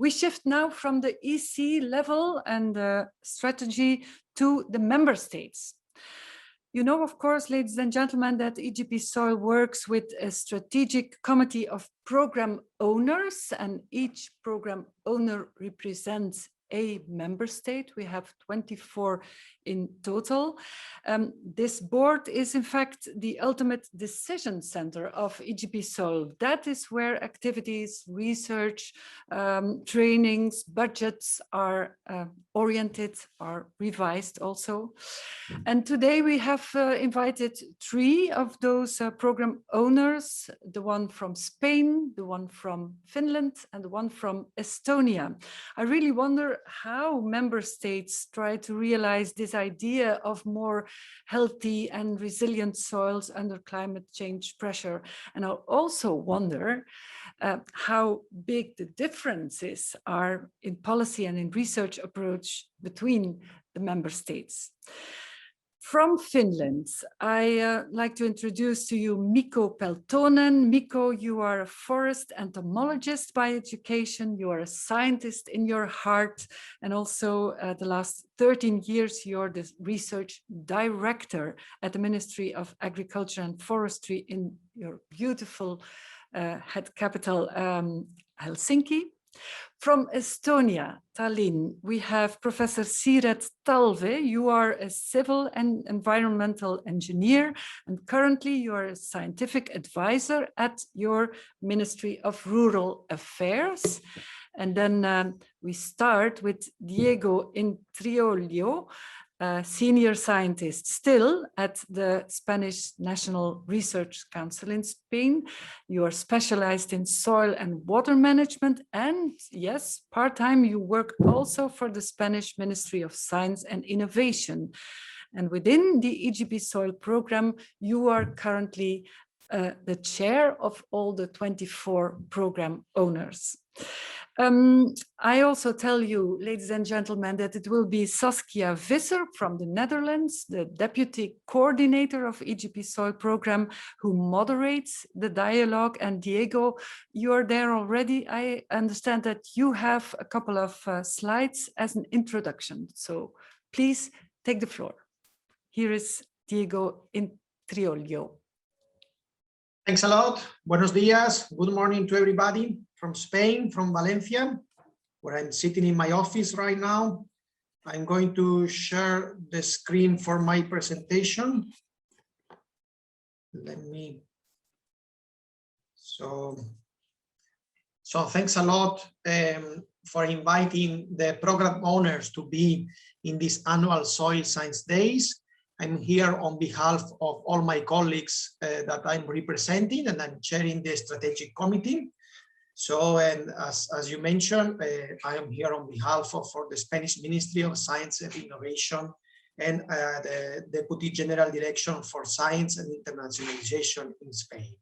We shift now from the EC level and the strategy to the member states. You know, of course, ladies and gentlemen, that EJP SOIL works with a strategic committee of program owners, and each program owner represents a member state. We have 24 in total. This board is in fact the ultimate decision center of EJP SOIL. That is where activities, research, trainings, budgets are oriented, are revised also. And today we have invited 3 of those program owners, the one from Spain, the one from Finland, and the one from Estonia. I really wonder how member states try to realize this idea of more healthy and resilient soils under climate change pressure. And I also wonder how big the differences are in policy and in research approach between the member states. From Finland, I like to introduce to you Mikko Peltonen. Mikko, you are a forest entomologist by education. You are a scientist in your heart. And also the last 13 years, you're the research director at the Ministry of Agriculture and Forestry in your beautiful head capital, Helsinki. From Estonia, Tallinn, we have Professor Siret Talve. You are a civil and environmental engineer, and currently you are a scientific advisor at your Ministry of Rural Affairs. And then we start with Diego Intrioglio, senior scientist still at the Spanish National Research Council in Spain. You are specialized in soil and water management, and yes, part-time you work also for the Spanish Ministry of Science and Innovation. And within the EJP SOIL program, you are currently the chair of all the 24 program owners. I also tell you, ladies and gentlemen, that it will be Saskia Visser from the Netherlands, the deputy coordinator of EJP SOIL program, who moderates the dialogue. And Diego, you are there already. I understand that you have a couple of slides as an introduction. So please take the floor. Here is Diego Intrioglio. Thanks a lot. Buenos días. Good morning to everybody from Spain, from Valencia, where I'm sitting in my office right now. I'm going to share the screen for my presentation. So thanks a lot for inviting the program owners to be in this annual Soil Science Days. I'm here on behalf of all my colleagues that I'm representing, and I'm chairing the strategic committee. So, and as you mentioned, I am here on behalf of for the Spanish Ministry of Science and Innovation and the Deputy General Direction for Science and Internationalization in Spain.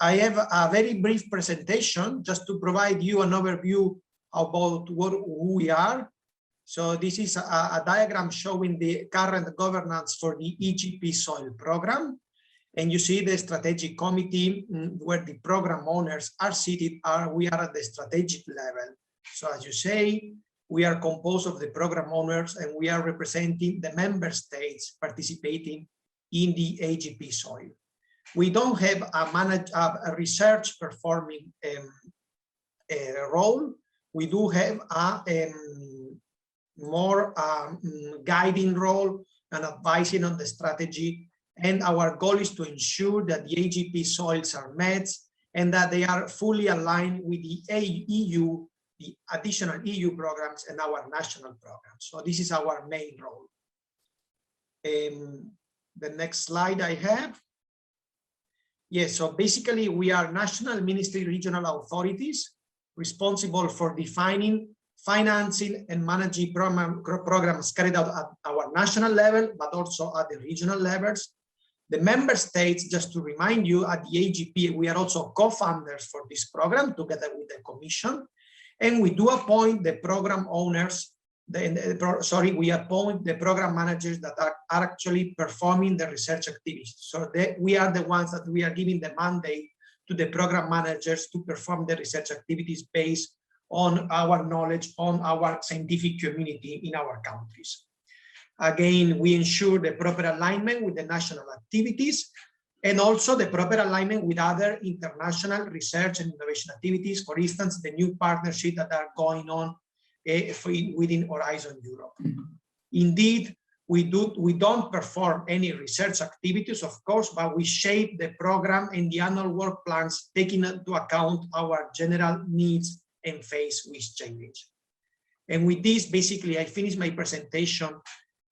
I have a very brief presentation just to provide you an overview about who we are. So this is a diagram showing the current governance for the EJP SOIL program. And you see the strategic committee where the program owners are seated. We are at the strategic level. So as you say, we are composed of the program owners, and we are representing the member states participating in the EJP SOIL. We don't have a research performing role. We do have a more guiding role and advising on the strategy, and our goal is to ensure that the EJP SOILs are met and that they are fully aligned with the EU, the additional EU programs, and our national programs. So this is our main role. The next slide I have. Yes, so basically we are national ministry regional authorities responsible for defining, financing, and managing programs carried out at our national level, but also at the regional levels. The member states, just to remind you, at the EJP, we are also co-founders for this program together with the Commission, and we do appoint the program owners. We appoint the program managers that are actually performing the research activities. So we are the ones that we are giving the mandate to the program managers to perform the research activities based on our knowledge, on our scientific community in our countries. Again, we ensure the proper alignment with the national activities and also the proper alignment with other international research and innovation activities. For instance, the new partnerships that are going on within Horizon Europe. Indeed, we don't perform any research activities, of course, but we shape the program and the annual work plans, taking into account our general needs and face with change. And with this, basically, I finished my presentation,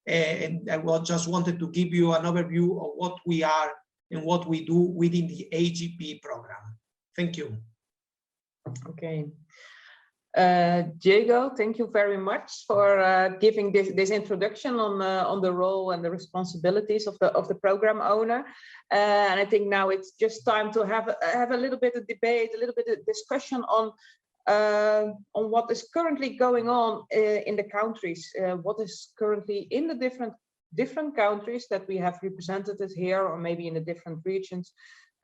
and I just wanted to give you an overview of what we are and what we do within the EJP program. Thank you. Okay. Diego, thank you very much for giving this introduction on the role and the responsibilities of the program owner. And I think now it's just time to have a little bit of debate, a little bit of discussion on what is currently going on in the countries, what is currently in the different countries that we have represented here, or maybe in the different regions.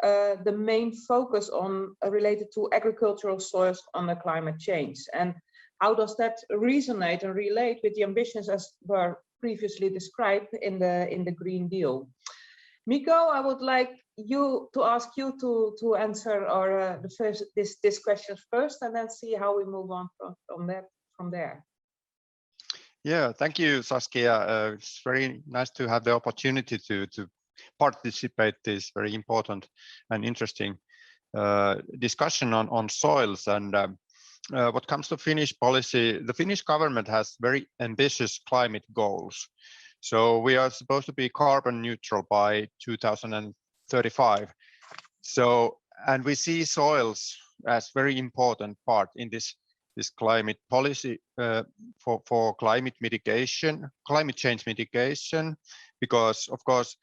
The main focus on related to agricultural soils on the climate change, and how does that resonate and relate with the ambitions as were previously described in the Green Deal? Miko, I would like to ask you to answer this question first, and then see how we move on from there. Yeah, thank you, Saskia. It's very nice to have the opportunity to participate this very important and interesting discussion on soils. And what comes to Finnish policy, the Finnish government has very ambitious climate goals. So we are supposed to be carbon neutral by 2035. So, and we see soils as very important part in this climate policy for climate change mitigation, because of course,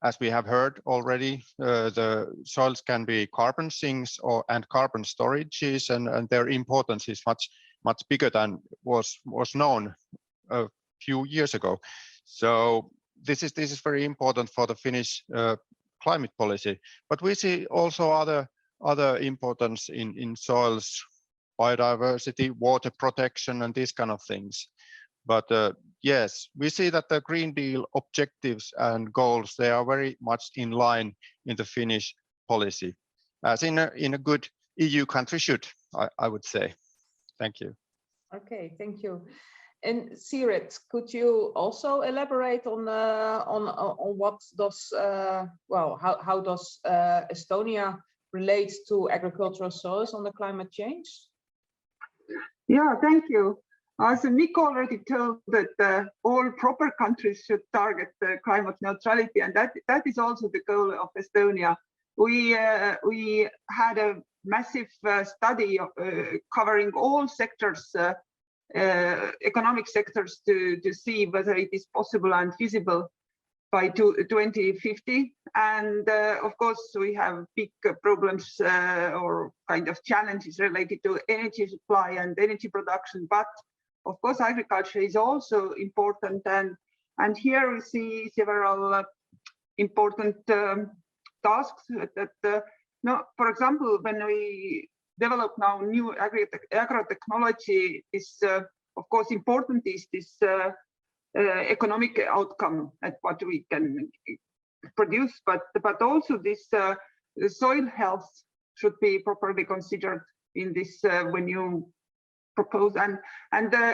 as we have heard already, the soils can be carbon sinks and carbon storages, and their importance is much bigger than was known a few years ago. So this is very important for the Finnish climate policy. But we see also other importance in soils, biodiversity, water protection, and these kind of things. But yes, we see that the Green Deal objectives and goals, they are very much in line in the Finnish policy, as in a good EU country should, I would say. Thank you. Okay, thank you. And Sirit, could you also elaborate on what does how does Estonia relate to agricultural soils on the climate change? Yeah, thank you. As Miko already told that all proper countries should target climate neutrality, and that is also the goal of Estonia. We had a massive study covering all sectors, economic sectors, to see whether it is possible and feasible by 2050. And of course, we have big problems or kind of challenges related to energy supply and energy production, but of course, agriculture is also important, and here we see several important tasks that, for example, when we develop now new agrotechnology, is of course important is this economic outcome at what we can produce, but also this soil health should be properly considered in this when you propose. And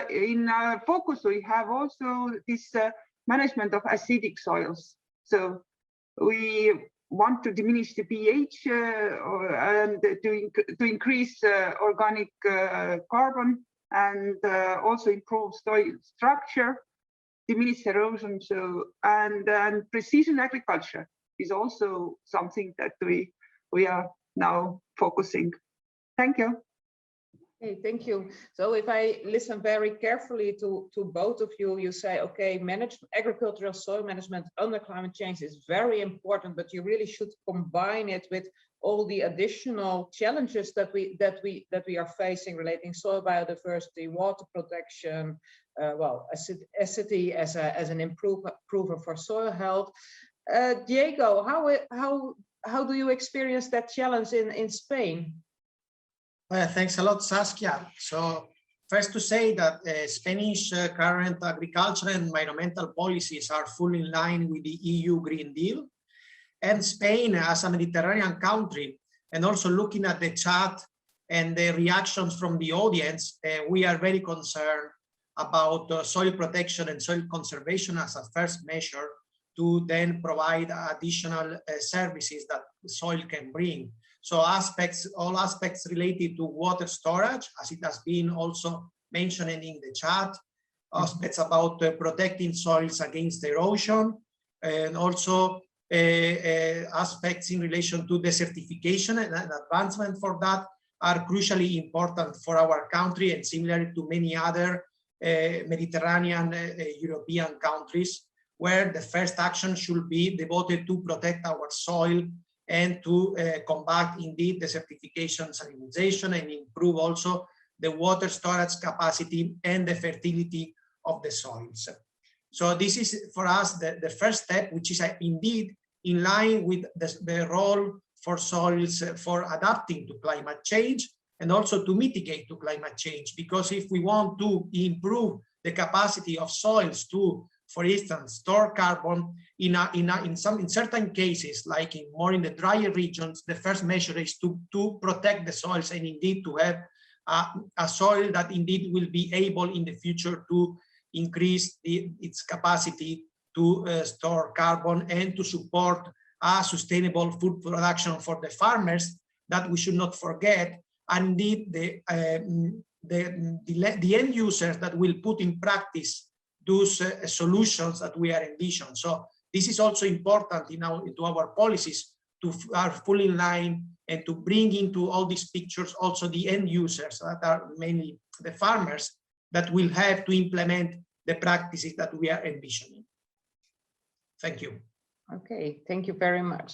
in focus we have also this management of acidic soils. So we want to diminish the pH and to increase organic carbon, and also improve soil structure, diminish erosion. So and precision agriculture is also something that we are now focusing. Thank you. Okay, thank you. So if I listen very carefully to both of you, you say, okay, agricultural soil management under climate change is very important, but you really should combine it with all the additional challenges that we are facing relating soil biodiversity, water protection, acidity as an improver for soil health. Diego, how do you experience that challenge in Spain? Thanks a lot, Saskia. So first to say that Spanish current agricultural and environmental policies are fully in line with the EU Green Deal. And Spain, as a Mediterranean country, and also looking at the chat and the reactions from the audience, we are very concerned about soil protection and soil conservation as a first measure to then provide additional services that soil can bring. So all aspects related to water storage, as it has been also mentioned in the chat, aspects about protecting soils against erosion, and also aspects in relation to desertification and advancement for that are crucially important for our country, and similar to many other Mediterranean European countries, where the first action should be devoted to protect our soil and to combat indeed desertification, salinization, and improve also the water storage capacity and the fertility of the soils. So this is for us the first step, which is indeed in line with the role for soils for adapting to climate change and also to mitigate to climate change. Because if we want to improve the capacity of soils to, for instance, store carbon in certain cases, like in the drier regions, the first measure is to protect the soils and indeed to have a soil that indeed will be able in the future to increase its capacity to store carbon and to support a sustainable food production for the farmers, that we should not forget, and indeed the end users that will put in practice those solutions that we are envisioning. So this is also important into our policies to are fully in line and to bring into all these pictures also the end users that are mainly the farmers that will have to implement the practices that we are envisioning. Thank you. Okay, thank you very much.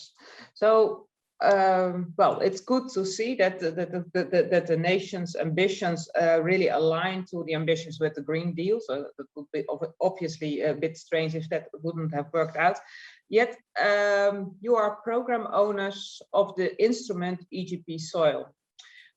So, well, it's good to see that the nation's ambitions really align to the ambitions with the Green Deal. So it would be obviously a bit strange if that wouldn't have worked out. Yet you are program owners of the instrument EJP SOIL,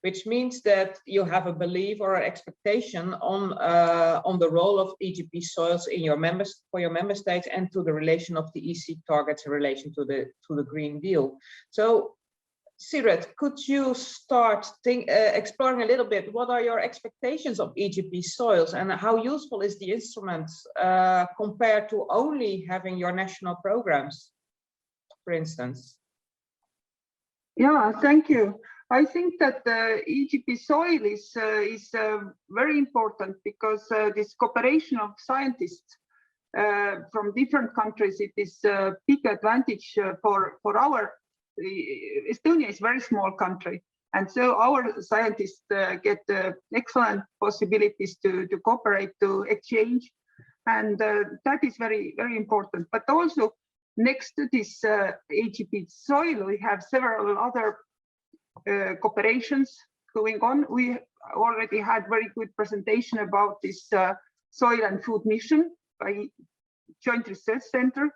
which means that you have a belief or an expectation on the role of EJP soils in your member states and to the relation of the EC targets in relation to the Green Deal. So, Siret, could you start exploring a little bit what are your expectations of EJP soils and how useful is the instrument compared to only having your national programs, for instance? Yeah, thank you. I think that the EJP SOIL is very important because this cooperation of scientists from different countries, it is a big advantage for our, Estonia is a very small country. And so our scientists get excellent possibilities to cooperate, to exchange. And that is very, very important. But also next to this EJP SOIL, we have several other cooperations going on. We already had very good presentation about this soil and food mission by Joint Research Center.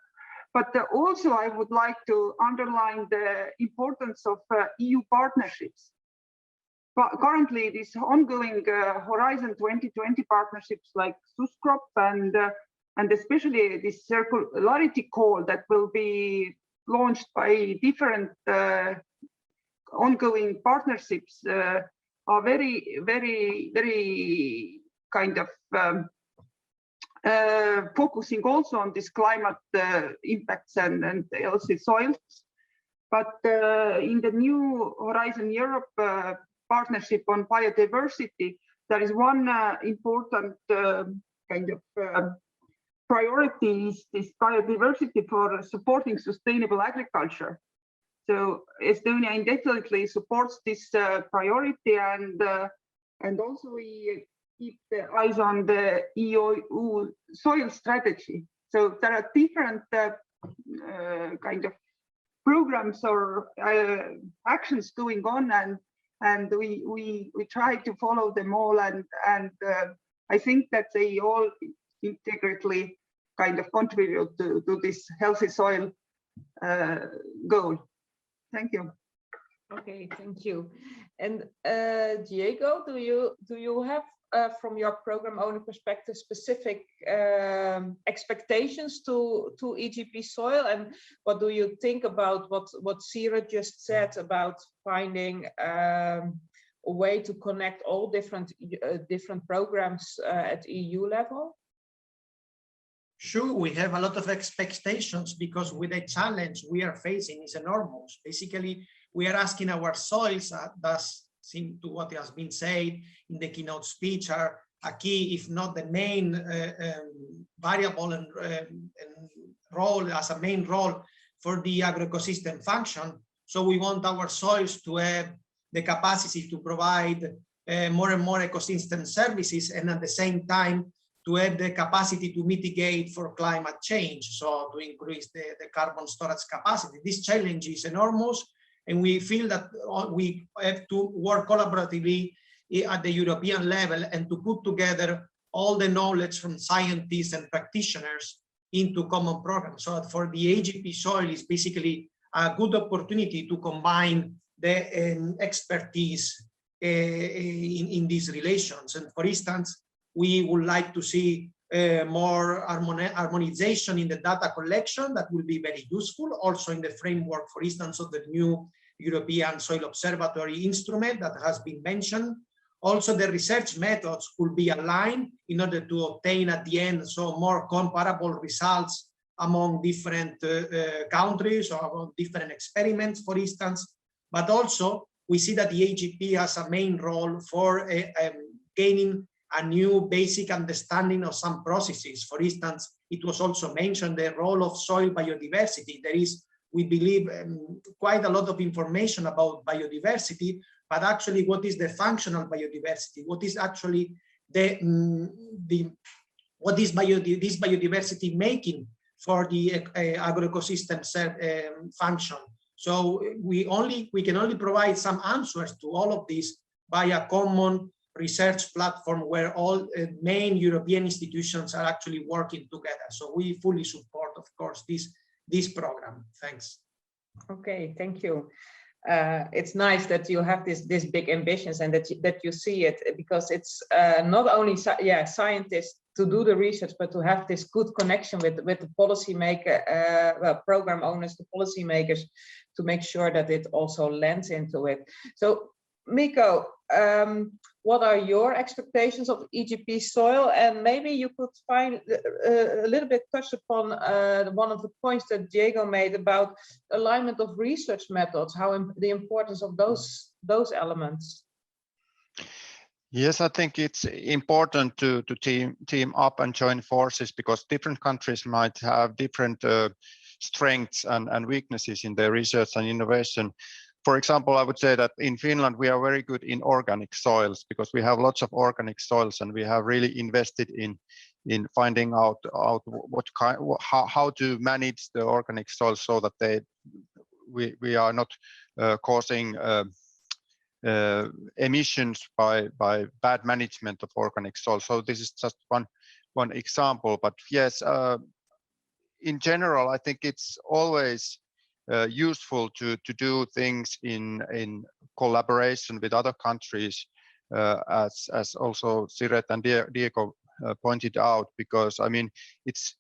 But also I would like to underline the importance of EU partnerships. But currently, this ongoing Horizon 2020 partnerships like SUSCROP and especially this circularity call that will be launched by different ongoing partnerships are very, very, very kind of focusing also on this climate impacts and also soils. But in the new Horizon Europe partnership on biodiversity, there is one important kind of priority is this biodiversity for supporting sustainable agriculture. So Estonia indefinitely supports this priority, and also we keep the eyes on the EU soil strategy. So there are different kind of programs or actions going on, and we try to follow them all, and I think that they all integrally kind of contribute to this healthy soil goal. Thank you. Okay, thank you. And Diego, do you have from your program owner perspective specific expectations to EJP SOIL, and what do you think about what Sira just said about finding a way to connect all different programs at EU level? Sure, we have a lot of expectations because with the challenge we are facing is enormous. Basically, we are asking our soils, thus seem to what has been said in the keynote speech, are a key, if not the main variable and role as a main role for the agroecosystem function. So we want our soils to have the capacity to provide more and more ecosystem services, and at the same time to have the capacity to mitigate for climate change, so to increase the carbon storage capacity. This challenge is enormous, and we feel that we have to work collaboratively at the European level and to put together all the knowledge from scientists and practitioners into common programs. So for the EJP SOIL is basically a good opportunity to combine the expertise in these relations. And for instance, we would like to see more harmonization in the data collection. That will be very useful. Also in the framework, for instance, of the new European Soil Observatory instrument that has been mentioned. Also, the research methods could be aligned in order to obtain at the end more comparable results among different countries or among different experiments, for instance. But also, we see that the EJP has a main role for gaining a new basic understanding of some processes. For instance, it was also mentioned the role of soil biodiversity. There is, we believe, quite a lot of information about biodiversity, but actually what is the functional biodiversity? What is actually this biodiversity making for the agroecosystem function? So we can only provide some answers to all of this by a common research platform where all main European institutions are actually working together. So we fully support, of course, this program. Thanks. Okay, thank you. It's nice that you have this big ambitions and that you see it, because it's not only scientists to do the research, but to have this good connection with the policymaker, program owners, the policymakers, to make sure that it also lands into it. So, Mikko, what are your expectations of EJP SOIL? And maybe you could find a little bit touch upon one of the points that Diego made about alignment of research methods, the importance of those elements. Yes, I think it's important to team up and join forces, because different countries might have different strengths and weaknesses in their research and innovation. For example, I would say that in Finland, we are very good in organic soils, because we have lots of organic soils, and we have really invested in finding out how to manage the organic soils so that we are not causing emissions by bad management of organic soil. So this is just one example. But yes, in general, I think it's always useful to do things in collaboration with other countries, as also Siret and Diego pointed out, because I mean it's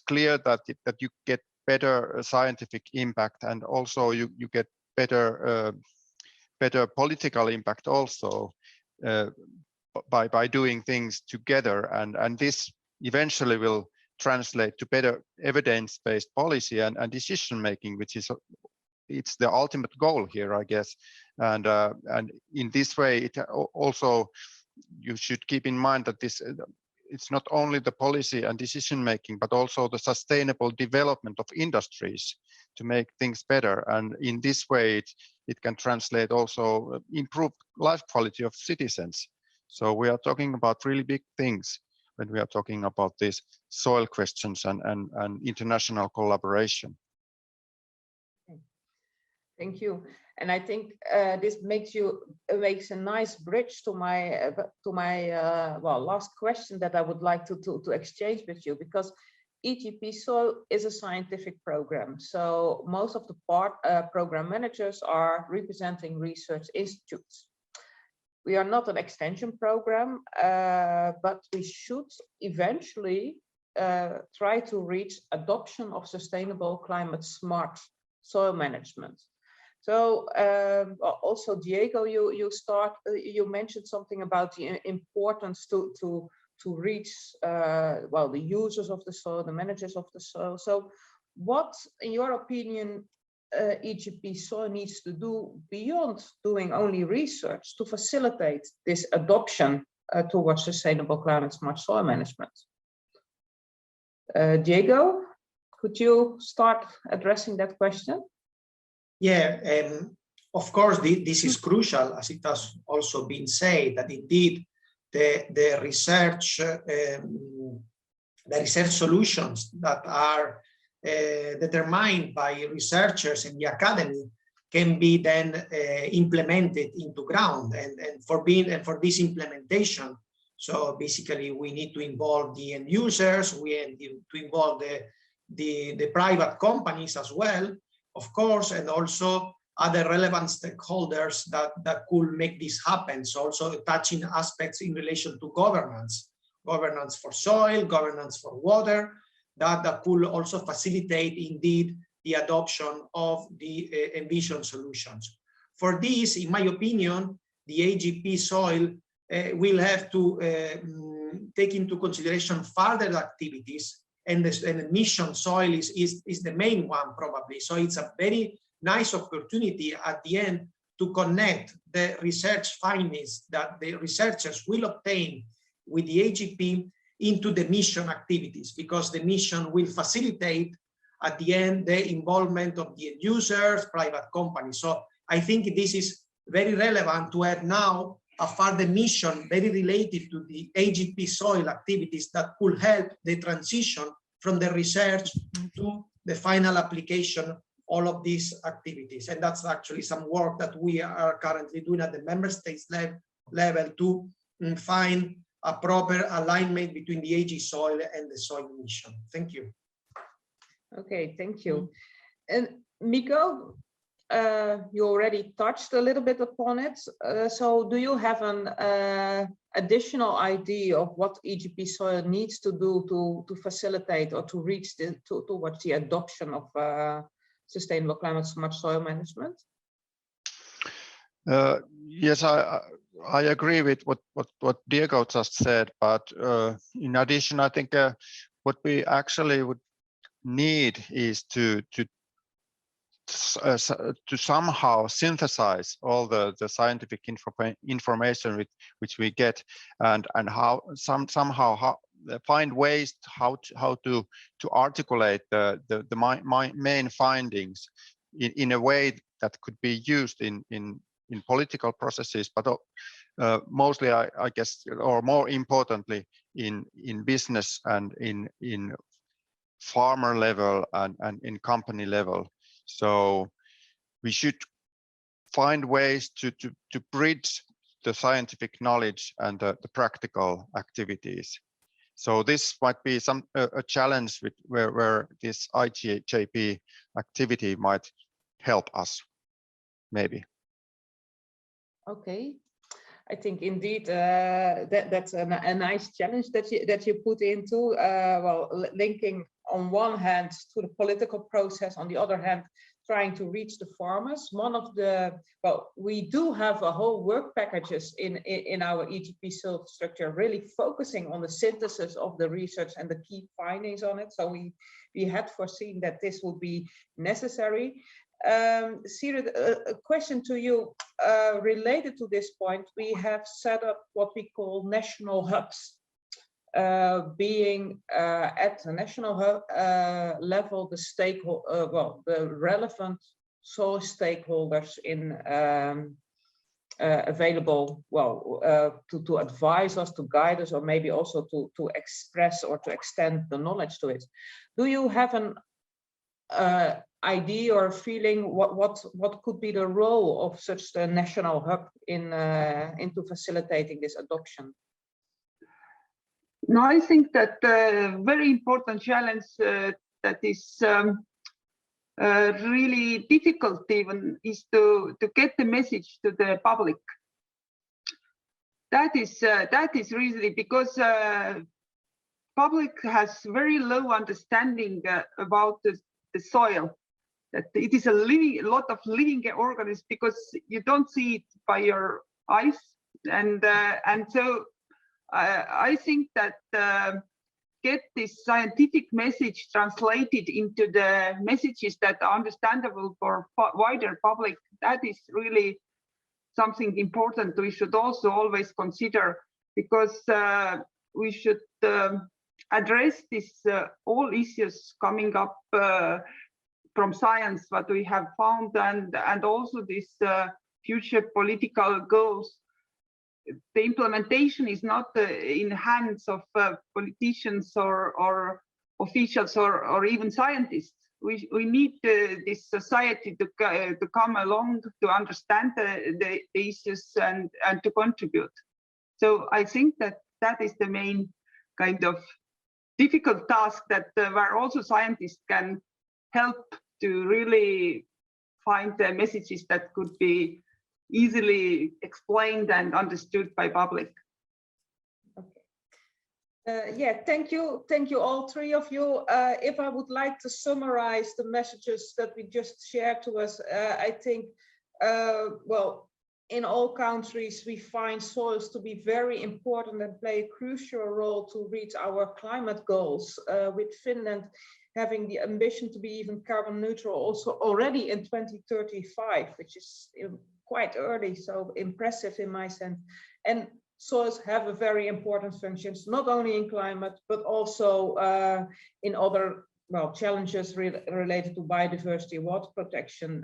clear that you get better scientific impact, and also you get better political impact also by doing things together, and this eventually will translate to better evidence-based policy and decision making, which is it's the ultimate goal here, I guess. And in this way, it also, you should keep in mind that it's not only the policy and decision making, but also the sustainable development of industries to make things better. And in this way, it can translate also improved life quality of citizens. So we are talking about really big things when we are talking about these soil questions and international collaboration. Thank you. And I think this makes a nice bridge to my last question that I would like to exchange with you, because EJP SOIL is a scientific program, so most of the program managers are representing research institutes. We are not an extension program, but we should eventually try to reach adoption of sustainable climate smart soil management. So also, Diego, you mentioned something about the importance to reach well, the users of the soil, the managers of the soil. So what, in your opinion, EJP SOIL needs to do beyond doing only research to facilitate this adoption towards sustainable climate smart soil management? Diego, could you start addressing that question? Yeah, of course, this is crucial, as it has also been said, that indeed the research solutions that are determined by researchers in the academy can be then implemented into ground, and for this implementation, so basically we need to involve the end users, we need to involve the private companies as well, of course, and also other relevant stakeholders that could make this happen. So also touching aspects in relation to governance for soil, governance for water, that could also facilitate indeed the adoption of the envisioned solutions. For this, in my opinion, the EJP SOIL will have to take into consideration further activities, and the mission soil is the main one probably. So it's a very nice opportunity at the end to connect the research findings that the researchers will obtain with the EJP into the mission activities, because the mission will facilitate at the end the involvement of the end users, private companies. So I think this is very relevant to have now a further mission very related to the EJP SOIL activities that could help the transition from the research to the final application, all of these activities. And that's actually some work that we are currently doing at the member states level to find a proper alignment between the EJP SOIL and the soil mission. Thank you. Okay, thank you. And Miko, you already touched a little bit upon it. So do you have an additional idea of what EJP SOIL needs to do to facilitate or to reach towards the adoption of sustainable climate smart soil management? Yes, I agree with what Diego just said, but in addition, I think what we actually would need is to somehow synthesize all the scientific information which we get, and how somehow find ways how to articulate my main findings in a way that could be used in political processes, but mostly I guess, or more importantly, in business and in farmer level and in company level. So we should find ways to bridge the scientific knowledge and the practical activities. So this might be a challenge where this EJP activity might help us, maybe. Okay, I think indeed that's a nice challenge that you put into, well, linking on one hand to the political process, on the other hand trying to reach the farmers. One of the, well, we do have a whole work packages in our EJP SOIL structure, really focusing on the synthesis of the research and the key findings on it. So we had foreseen that this would be necessary. Sigrid, a question to you related to this point. We have set up what we call national hubs, being at the national hub level, the relevant soil stakeholders in available, to advise us, to guide us, or maybe also to express or to extend the knowledge to it. Do you have an idea or feeling what could be the role of such a national hub into facilitating this adoption? No, I think that very important challenge that is really difficult even is to get the message to the public. That is really because public has very low understanding about the soil, that it is a lot of living organisms, because you don't see it by your eyes, and so I think that get this scientific message translated into the messages that are understandable for wider public, that is really something important we should also always consider, because we should address this all issues coming up from science, what we have found, and also this future political goals. The implementation is not in hands of politicians or officials or even scientists. We need this society to come along to understand the issues and to contribute. So I think that is the main kind of difficult task, that where also scientists can help to really find the messages that could be easily explained and understood by public. Yeah, thank you all three of you. If I would like to summarize the messages that we just shared to us, I think, well, in all countries we find soils to be very important and play a crucial role to reach our climate goals, with Finland having the ambition to be even carbon neutral also already in 2035, which is quite early, so impressive in my sense. And soils have a very important functions, not only in climate, but also in other, well, challenges related to biodiversity, water protection.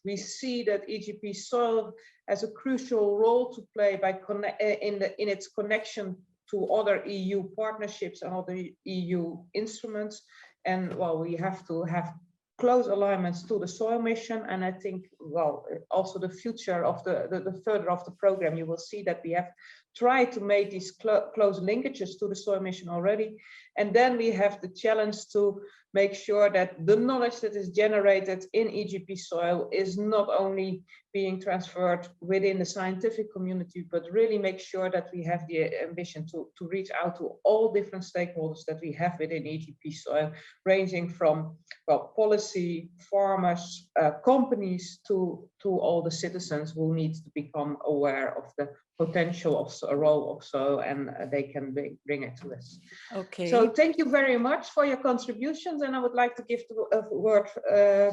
We see that EJP SOIL has a crucial role to play by in its connection to other EU partnerships and other EU instruments. And well, we have to have close alignments to the soil mission, and I think, well, also the future of the further of the program, you will see that we have tried to make these close linkages to the soil mission already, and then we have the challenge to make sure that the knowledge that is generated in EJP SOIL is not only being transferred within the scientific community, but really make sure that we have the ambition to reach out to all different stakeholders that we have within EJP SOIL, ranging from, well, policy, farmers, companies, to all the citizens who need to become aware of the potential of a role of soil, and they can bring it to us. Okay. So thank you very much for your contributions, and I would like to give the word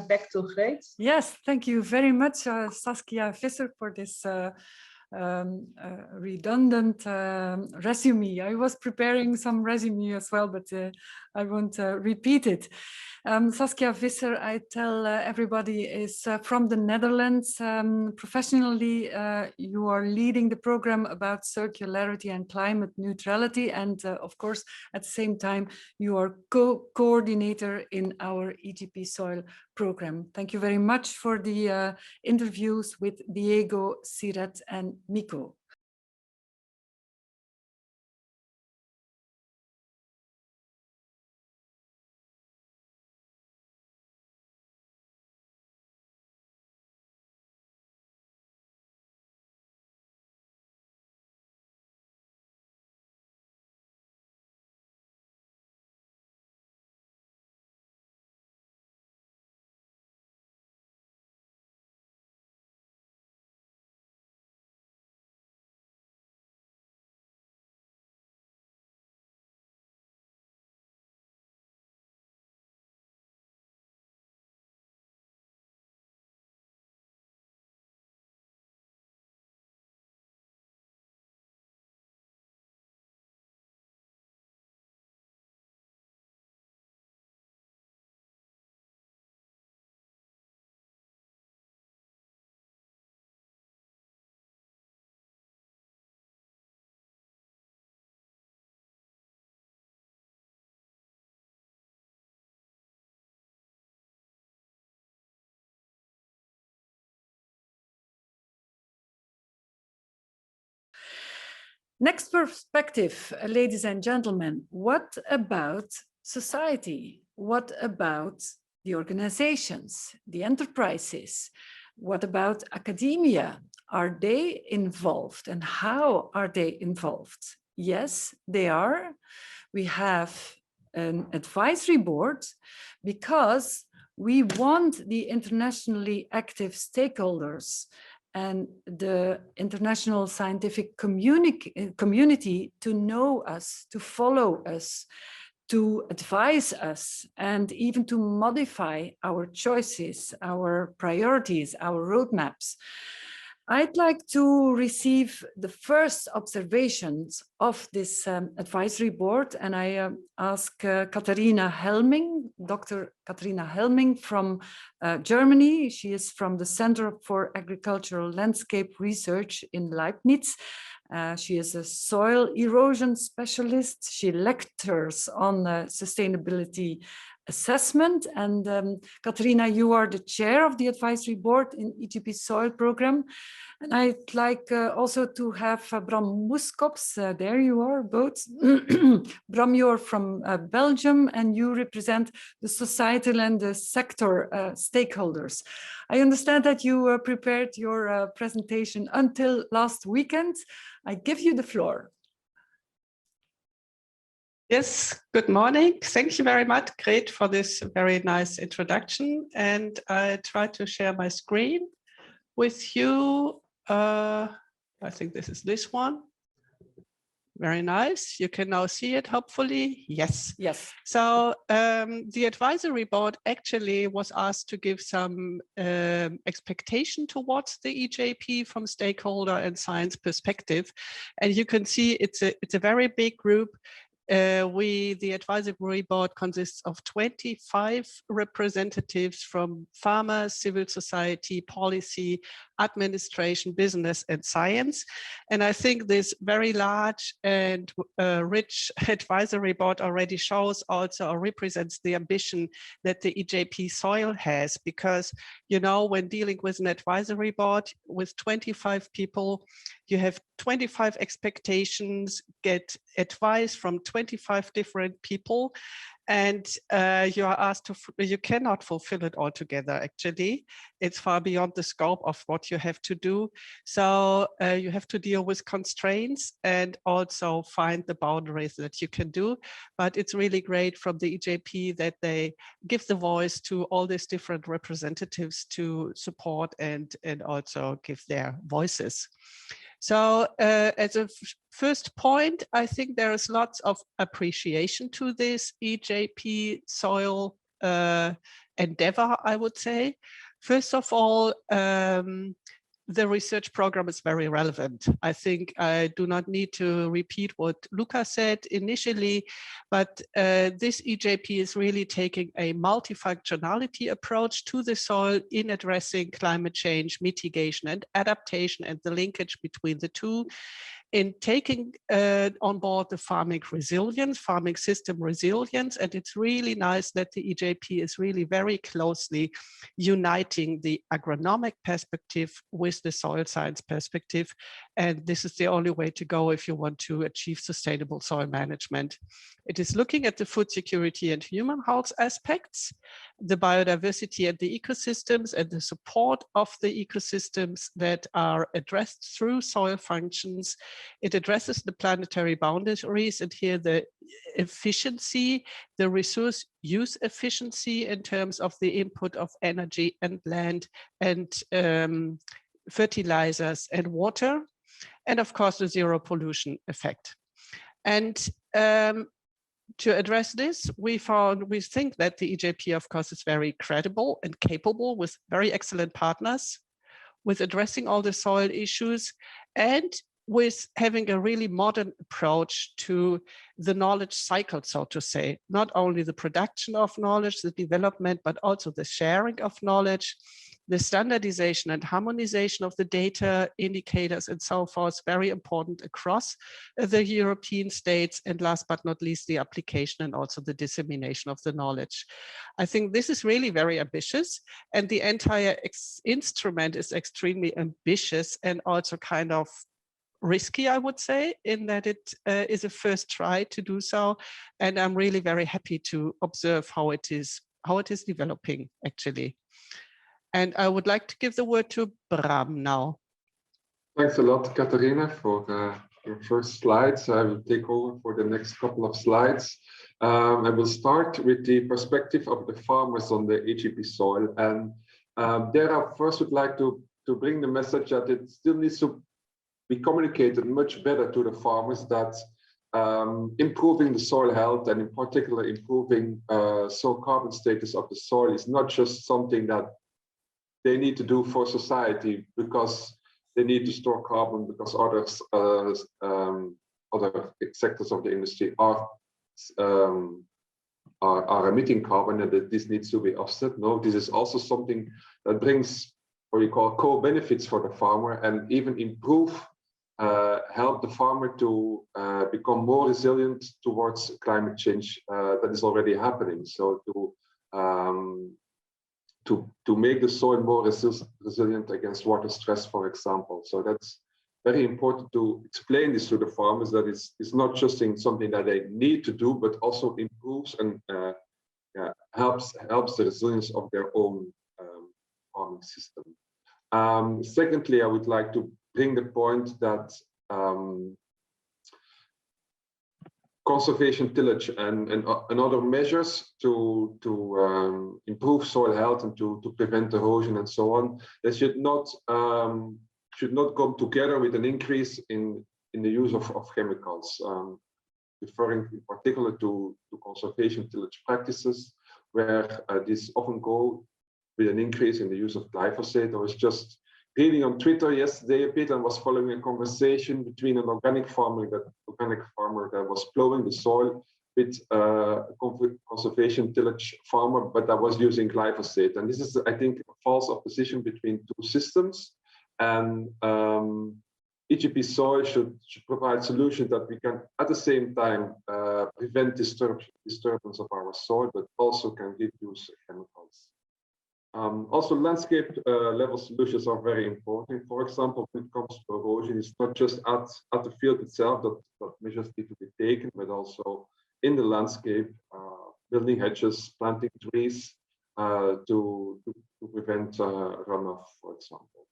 back to Greet. Yes, thank you very much, Saskia Visser, for this redundant resume. I was preparing some resume as well, but I won't repeat it. Saskia Visser, I tell everybody, is from the Netherlands. Professionally, you are leading the program about circularity and climate neutrality. And of course, at the same time, you are co-coordinator in our EJP SOIL program. Thank you very much for the interviews with Diego, Siret and Miko. Next perspective, ladies and gentlemen, what about society? What about the organizations, the enterprises? What about academia? Are they involved, and how are they involved? Yes, they are. We have an advisory board because we want the internationally active stakeholders and the international scientific community to know us, to follow us, to advise us, and even to modify our choices, our priorities, our roadmaps. I'd like to receive the first observations of this advisory board, and I ask Katharina Helming, Dr. Katharina Helming from Germany. She is from the Center for Agricultural Landscape Research in Leibniz. She is a soil erosion specialist. She lectures on sustainability assessment. And Katharina, you are the chair of the advisory board in EJP SOIL program. And I'd like also to have Bram Moeskops, there you are both. Bram, you're from Belgium and you represent the societal and the sector stakeholders. I understand that you prepared your presentation until last weekend. I give you the floor. Yes, good morning. Thank you very much, Gret, for this very nice introduction. And I try to share my screen with you. I think this is this one. Very nice. You can now see it, hopefully. Yes. Yes. So the advisory board actually was asked to give some expectation towards the EJP from stakeholder and science perspective. And you can see it's a very big group. The advisory board consists of 25 representatives from pharma, civil society, policy, administration, business, and science. And I think this very large and rich advisory board already shows also or represents the ambition that the EJP SOIL has, because, you know, when dealing with an advisory board with 25 people, you have 25 expectations, get advice from 25 different people, and you are asked to, you cannot fulfill it all together, actually. It's far beyond the scope of what you have to do. So you have to deal with constraints and also find the boundaries that you can do. But it's really great from the EJP that they give the voice to all these different representatives to support and also give their voices. So as a first point, I think there is lots of appreciation to this EJP SOIL endeavor, I would say. First of all, the research program is very relevant. I think I do not need to repeat what Luca said initially, but this EJP is really taking a multifunctionality approach to the soil in addressing climate change, mitigation and adaptation, and the linkage between the two, in taking on board the farming resilience, farming system resilience. And it's really nice that the EJP is really very closely uniting the agronomic perspective with the soil science perspective. And this is the only way to go if you want to achieve sustainable soil management. It is looking at the food security and human health aspects, the biodiversity and the ecosystems, and the support of the ecosystems that are addressed through soil functions. It addresses the planetary boundaries, and here the efficiency, the resource use efficiency in terms of the input of energy and land and fertilizers and water, and of course the zero pollution effect. And to address this, we think that the EJP, of course, is very credible and capable with very excellent partners, with addressing all the soil issues, and with having a really modern approach to the knowledge cycle, so to say, not only the production of knowledge, the development, but also the sharing of knowledge, the standardization and harmonization of the data, indicators, and so forth, very important across the European states, and last but not least, the application and also the dissemination of the knowledge. I think this is really very ambitious, and the entire instrument is extremely ambitious and also kind of risky, I would say, in that it is a first try to do so. And I'm really very happy to observe how it is developing, actually. And I would like to give the word to Bram now. Thanks a lot, Katharina, for your first slides. I will take over for the next couple of slides. I will start with the perspective of the farmers on the EJP soil. And there I first would like to bring the message that it still needs to be communicated much better to the farmers that improving the soil health and in particular improving soil carbon status of the soil is not just something that they need to do for society because they need to store carbon because other sectors of the industry are emitting carbon and that this needs to be offset. No, this is also something that brings what we call co-benefits for the farmer and even help the farmer to become more resilient towards climate change that is already happening. So to make the soil more resilient against water stress, for example. So that's very important to explain this to the farmers, that it's not just something that they need to do, but also improves and helps the resilience of their own farming system. Secondly, I would like to bring the point that conservation tillage and other measures to improve soil health and to prevent erosion and so on, they should not come together with an increase in the use of chemicals, referring in particular to conservation tillage practices, where these often go with an increase in the use of glyphosate. I was just reading on Twitter yesterday a bit and was following a conversation between an organic farmer that was plowing the soil with a conservation tillage farmer, but that was using glyphosate. And this is, I think, a false opposition between two systems. And EJP soil should provide solutions that we can, at the same time, prevent disturbance of our soil, but also can reduce chemicals. Also, landscape level solutions are very important. For example, when it comes to erosion, it's not just at the field itself that measures need to be taken, but also in the landscape, building hedges, planting trees to prevent runoff, for example.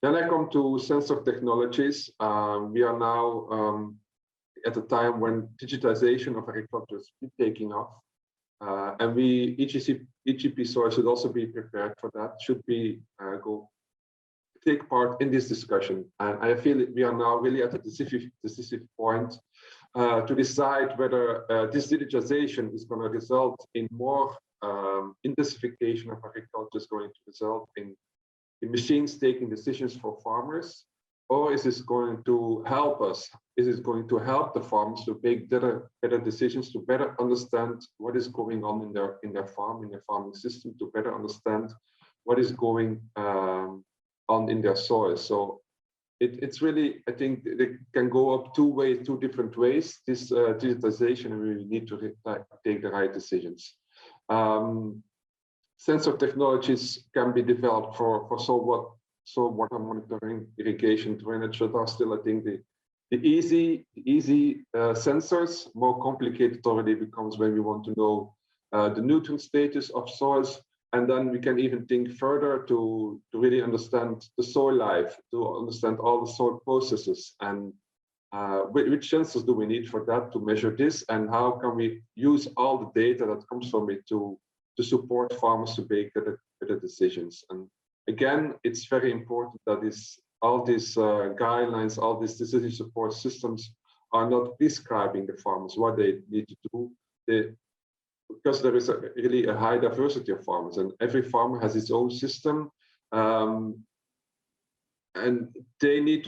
Then I come to sensor technologies. We are now at a time when digitization of agriculture is taking off. And EJP soil should also be prepared for that, should be take part in this discussion. And I feel that we are now really at a decisive point to decide whether this digitization is going to result in more intensification of agriculture, is going to result in machines taking decisions for farmers, or is this going to help us? Is it going to help the farmers to make better decisions, to better understand what is going on in their farming system, to better understand what is going on in their soil? So it's really, I think, it can go up two different ways. This digitization, and we need to take the right decisions. Sensor technologies can be developed for water monitoring, irrigation, drainage, that are still, I think, the easy sensors. More complicated already becomes when we want to know the nutrient status of soils, and then we can even think further to really understand the soil life, to understand all the soil processes, and which sensors do we need for that, to measure this, and how can we use all the data that comes from it to support farmers to make better decisions. And again, it's very important that all these guidelines, all these decision support systems are not prescribing the farmers what they need to do, because there is really a high diversity of farmers, and every farmer has its own system, and they need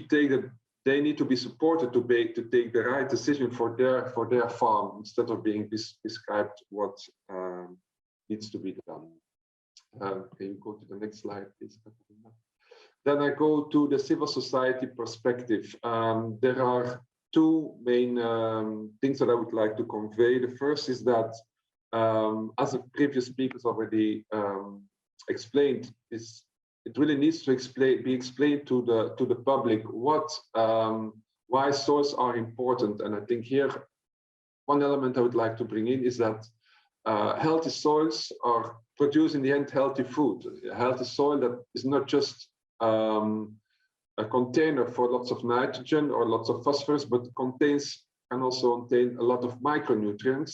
to be supported to take the right decision for their farm, instead of being prescribed what needs to be done. Can you go to the next slide, please, Katharina? Then I go to the civil society perspective. There are two main things that I would like to convey. The first is that, as the previous speakers already explained, this it really needs to be explained to the public why soils are important. And I think here one element I would like to bring in is that healthy soils are produce in the end healthy food. A healthy soil that is not just a container for lots of nitrogen or lots of phosphorus, but can also contain a lot of micronutrients,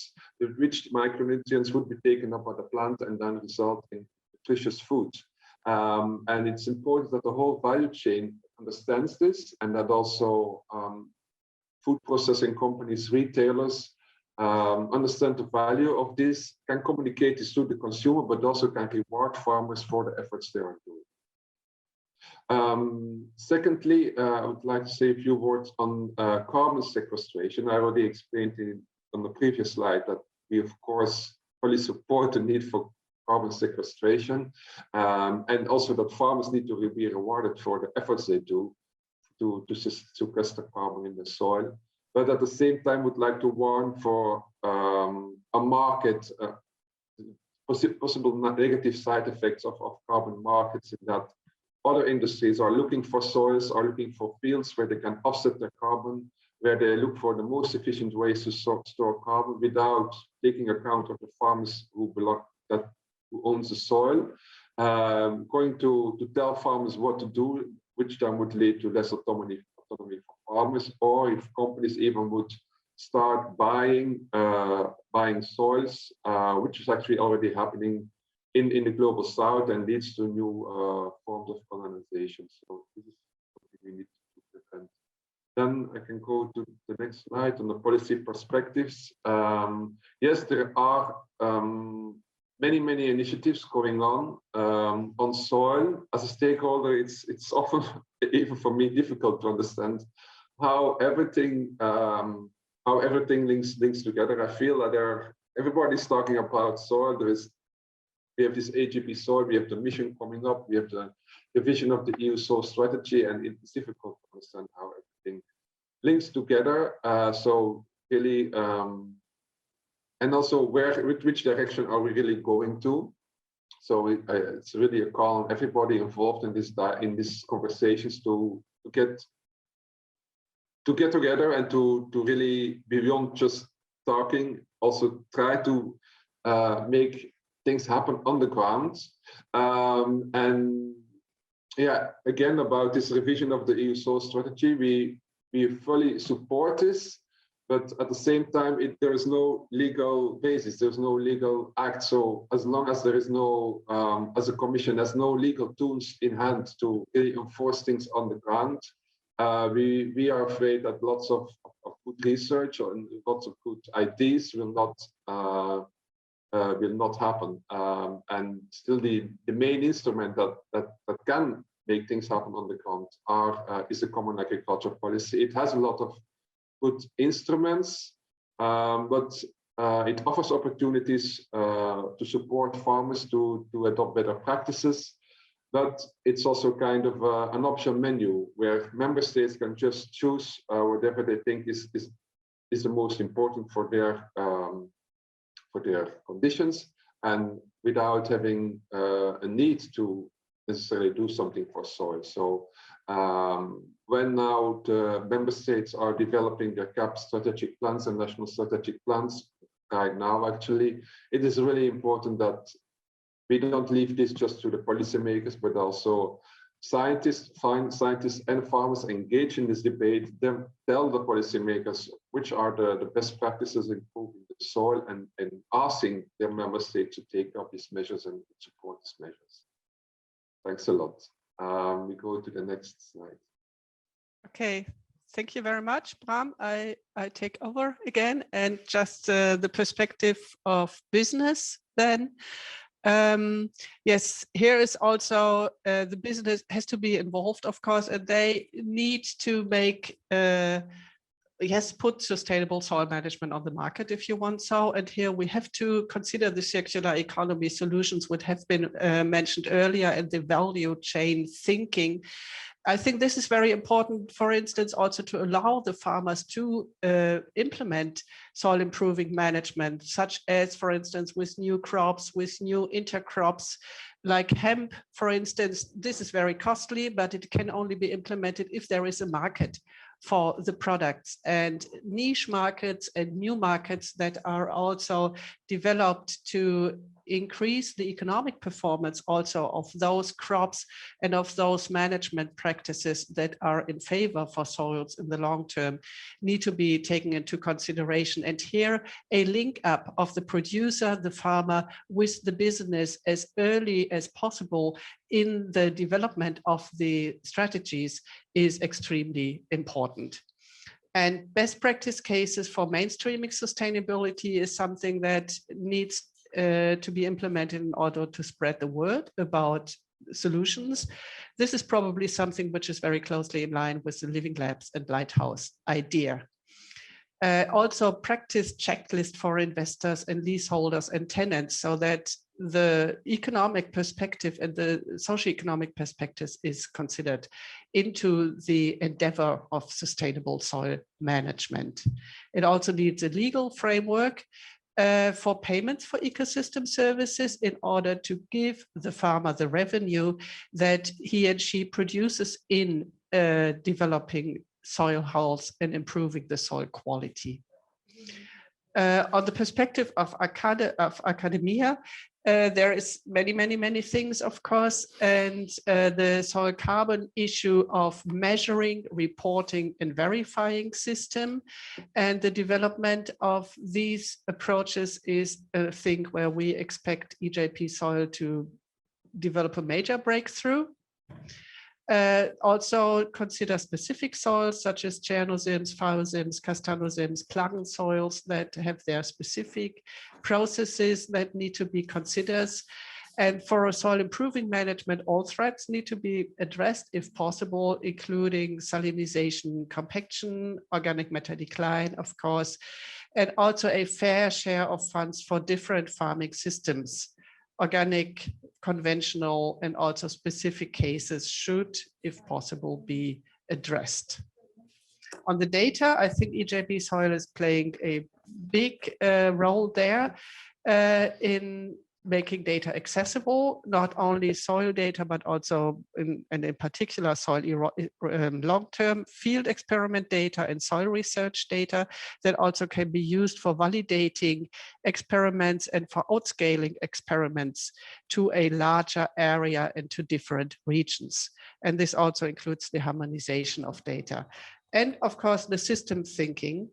which micronutrients would be taken up by the plant and then result in nutritious food. And it's important that the whole value chain understands this, and that also food processing companies, retailers, understand the value of this, can communicate this to the consumer, but also can reward farmers for the efforts they are doing. Secondly, I would like to say a few words on carbon sequestration. I already explained on the previous slide that we, of course, fully support the need for carbon sequestration, and also that farmers need to be rewarded for the efforts they do to sequester carbon in the soil. But at the same time, would like to warn for a market, possible negative side effects of carbon markets, in that other industries are looking for soils, are looking for fields where they can offset their carbon, where they look for the most efficient ways to store carbon without taking account of the farmers who owns the soil. Going to tell farmers what to do, which then would lead to less autonomy for farmers, or if companies even would start buying soils, which is actually already happening in the global south and leads to new forms of colonization. So this is something we need to prevent. Then I can go to the next slide on the policy perspectives. Yes, there are many initiatives going on soil. As a stakeholder, it's often, even for me, difficult to understand how everything links together. I feel that everybody's talking about soil. We have this EJP SOIL, we have the mission coming up, we have the vision of the EU soil strategy, and it's difficult to understand how everything links together. So really, and also which direction are we really going to? So it's really a call on everybody involved in these conversations to get together and to really, beyond just talking, also try to make things happen on the ground. And yeah, again, about this revision of the EU soil strategy, we fully support this, but at the same time, there is no legal basis, there's no legal act. So as long as there is no, as a commission, there's no legal tools in hand to really enforce things on the ground, we are afraid that lots of good research and lots of good ideas will not happen. And still the main instrument that can make things happen on the ground is a common agriculture policy. It has a lot of good instruments, but it offers opportunities to support farmers to adopt better practices. But it's also kind of an option menu where member states can just choose whatever they think is the most important for their conditions, and without having a need to necessarily do something for soil. So when now the member states are developing their CAP strategic plans and national strategic plans right now, actually, it is really important that we don't leave this just to the policymakers, but also scientists and farmers engage in this debate, then tell the policymakers which are the best practices in improving the soil, and asking their member states to take up these measures and support these measures. Thanks a lot. We go to the next slide. Okay, thank you very much, Bram. I take over again, and just the perspective of business then. Yes, here is also the business has to be involved, of course, and they need to make put sustainable soil management on the market if you want so. And here we have to consider the circular economy solutions, which have been mentioned earlier, and the value chain thinking. I think this is very important, for instance, also to allow the farmers to implement soil improving management, such as, for instance, with new crops, with new intercrops, like hemp, for instance, this is very costly, but it can only be implemented if there is a market for the products, and niche markets and new markets that are also developed to increase the economic performance also of those crops and of those management practices that are in favor for soils in the long term need to be taken into consideration. And here a link up of the producer, the farmer, with the business as early as possible in the development of the strategies is extremely important. And best practice cases for mainstreaming sustainability is something that needs to be implemented in order to spread the word about solutions. This is probably something which is very closely in line with the Living Labs and Lighthouse idea. Also practice checklist for investors and leaseholders and tenants, so that the economic perspective and the socioeconomic perspectives is considered into the endeavor of sustainable soil management. It also needs a legal framework for payments for ecosystem services in order to give the farmer the revenue that he and she produces in developing soil health and improving the soil quality. On the perspective of academia, there is many things, of course, and the soil carbon issue of measuring, reporting, and verifying system, and the development of these approaches is a thing where we expect EJP Soil to develop a major breakthrough. Also consider specific soils such as Chernosims, Phaosims, Castanosims, plug soils that have their specific processes that need to be considered. And for a soil improving management, all threats need to be addressed if possible, including salinization, compaction, organic matter decline, of course, and also a fair share of funds for different farming systems. Organic, conventional, and also specific cases should, if possible, be addressed. On the data, I think EJP Soil is playing a big role there in making data accessible, not only soil data, but also in particular soil long-term field experiment data and soil research data that also can be used for validating experiments and for outscaling experiments to a larger area and to different regions. And this also includes the harmonization of data. And of course, the system thinking.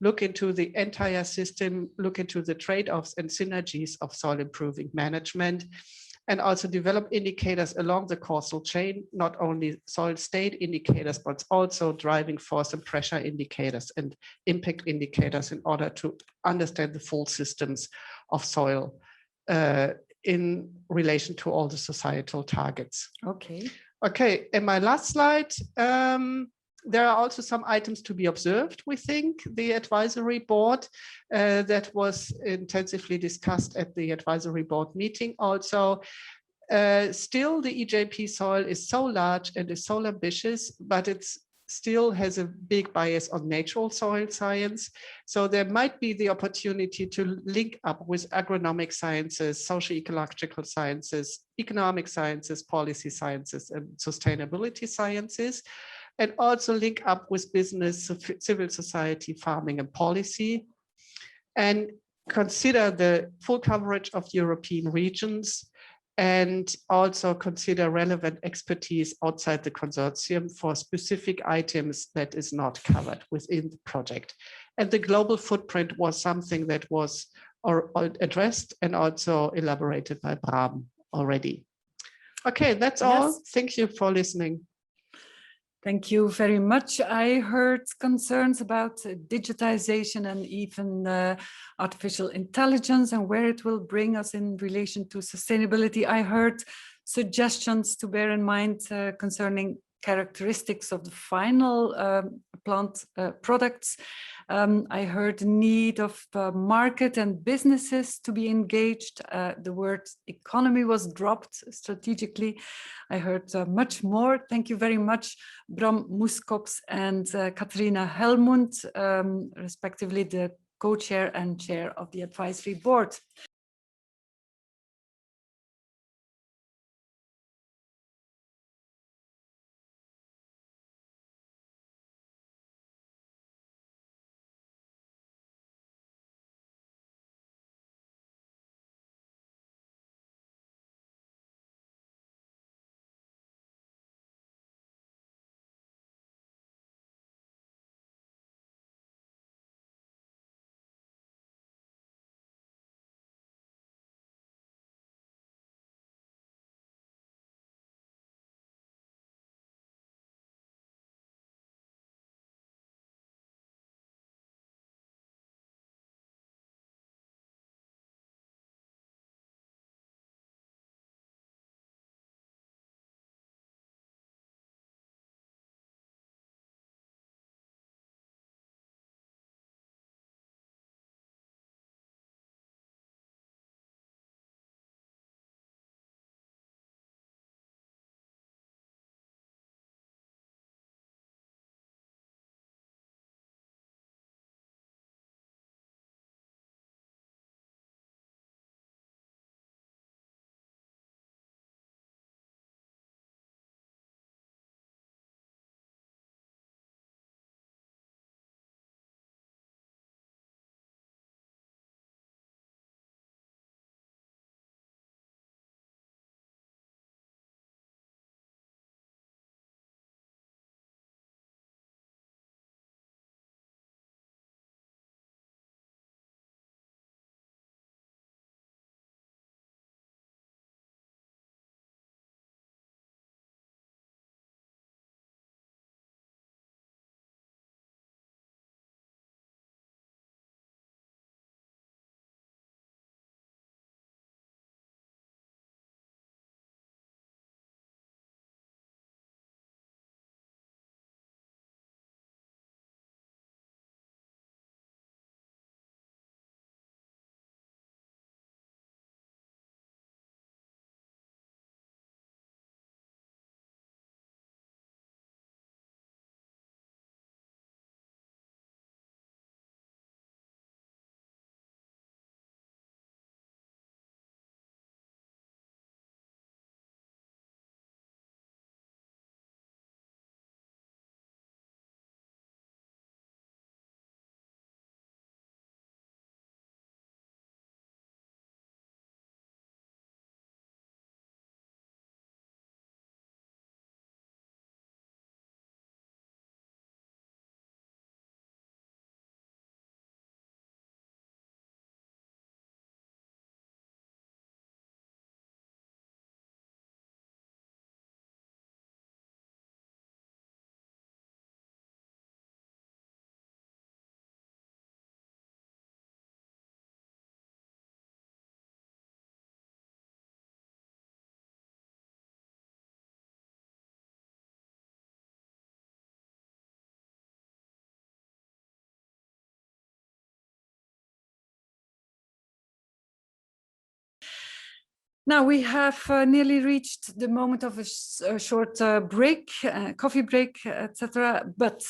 Look into the entire system, look into the trade-offs and synergies of soil improving management, and also develop indicators along the causal chain, not only soil state indicators, but also driving force and pressure indicators and impact indicators in order to understand the full systems of soil in relation to all the societal targets. Okay, and my last slide. There are also some items to be observed, we think. The advisory board that was intensively discussed at the advisory board meeting also. Still, the EJP Soil is so large and is so ambitious, but it still has a big bias on natural soil science. So there might be the opportunity to link up with agronomic sciences, socio-ecological sciences, economic sciences, policy sciences, and sustainability sciences, and also link up with business, civil society, farming, and policy, and consider the full coverage of European regions, and also consider relevant expertise outside the consortium for specific items that is not covered within the project. And the global footprint was something that was addressed and also elaborated by Bram already. Okay, that's all. Thank you for listening. Thank you very much. I heard concerns about digitization and even artificial intelligence and where it will bring us in relation to sustainability. I heard suggestions to bear in mind concerning characteristics of the final plant products. I heard the need of market and businesses to be engaged. The word economy was dropped strategically. I heard much more. Thank you very much, Bram Moeskops and Catharina Helmund, respectively the co-chair and chair of the advisory board. Now we have nearly reached the moment of a short break, coffee break, etc. But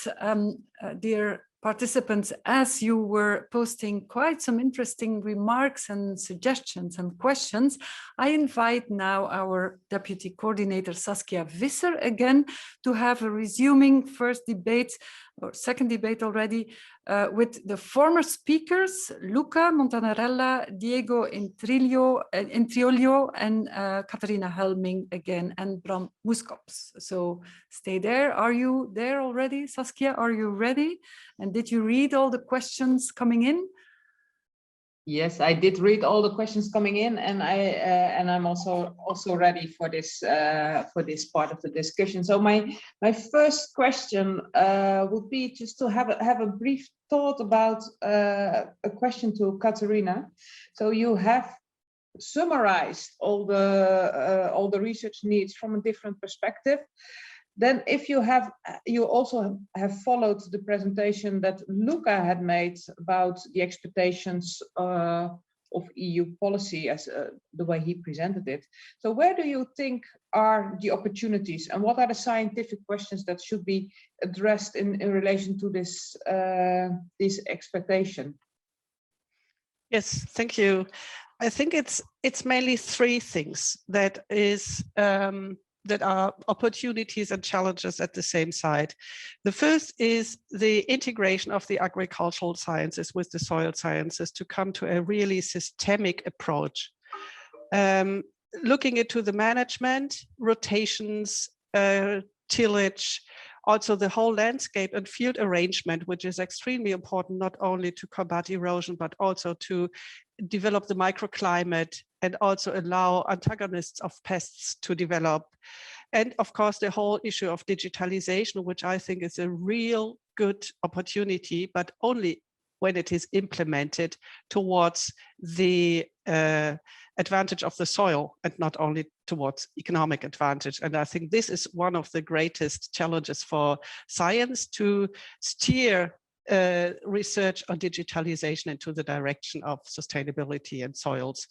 dear participants, as you were posting quite some interesting remarks and suggestions and questions, I invite now our Deputy Coordinator Saskia Visser again to have a resuming first debate, or second debate already, with the former speakers, Luca Montanarella, Diego Intrioglio, and Catharina Helming again, and Bram Moeskops. So stay there. Are you there already, Saskia? Are you ready? And did you read all the questions coming in? Yes, I did read all the questions coming in, and I'm also ready for this part of the discussion. So my first question would be just to have a brief thought about a question to Catharina. So you have summarized all the research needs from a different perspective. Then if you also have followed the presentation that Luca had made about the expectations of EU policy as the way he presented it. So where do you think are the opportunities, and what are the scientific questions that should be addressed in relation to this expectation? Yes, thank you. I think it's mainly three things that are opportunities and challenges at the same side. The first is the integration of the agricultural sciences with the soil sciences to come to a really systemic approach. Looking into the management, rotations, tillage, also the whole landscape and field arrangement, which is extremely important, not only to combat erosion, but also to develop the microclimate and also allow antagonists of pests to develop. And of course, the whole issue of digitalization, which I think is a real good opportunity, but only when it is implemented towards the advantage of the soil and not only towards economic advantage. And I think this is one of the greatest challenges for science, to steer research on digitalization into the direction of sustainability and soils.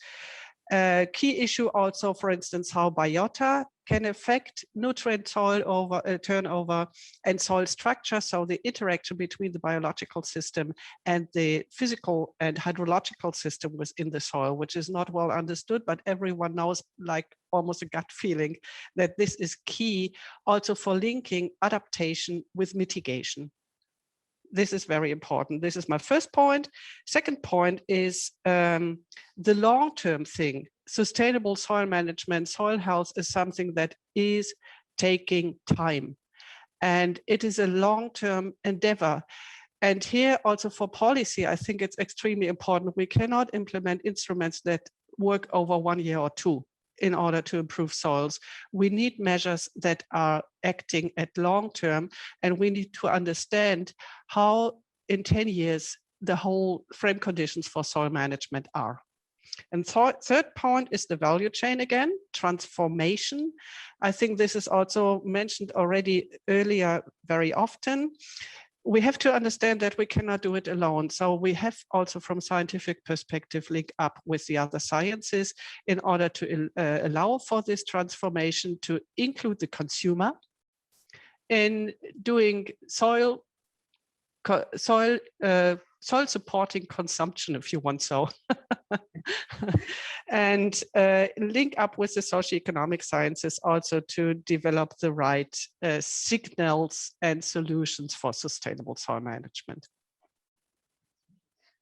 Key issue also, for instance, how biota can affect nutrient soil turnover and soil structure. So the interaction between the biological system and the physical and hydrological system within the soil, which is not well understood, but everyone knows, like almost a gut feeling, that this is key also for linking adaptation with mitigation. This is very important. This is my first point. Second point is the long-term thing. Sustainable soil management, soil health is something that is taking time. And it is a long-term endeavor. And here also for policy, I think it's extremely important. We cannot implement instruments that work over 1 year or two in order to improve soils. We need measures that are acting at long term, and we need to understand how in 10 years the whole frame conditions for soil management are. And third point is the value chain again, transformation. I think this is also mentioned already earlier very often. We have to understand that we cannot do it alone. So we have also from scientific perspective link up with the other sciences in order to allow for this transformation, to include the consumer in doing soil supporting consumption, if you want so. And link up with the socioeconomic sciences also to develop the right signals and solutions for sustainable soil management.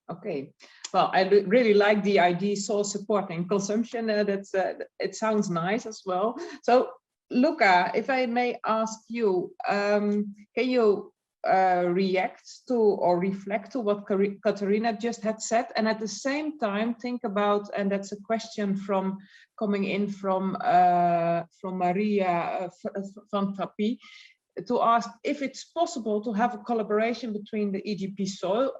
Okay, well, I really like the idea soil supporting consumption. It sounds nice as well. So, Luca, if I may ask you, can you react to or reflect to what Catharina just had said, and at the same time think about, and that's a question coming in from Maria van Trappie, to ask if it's possible to have a collaboration between the EJP SOIL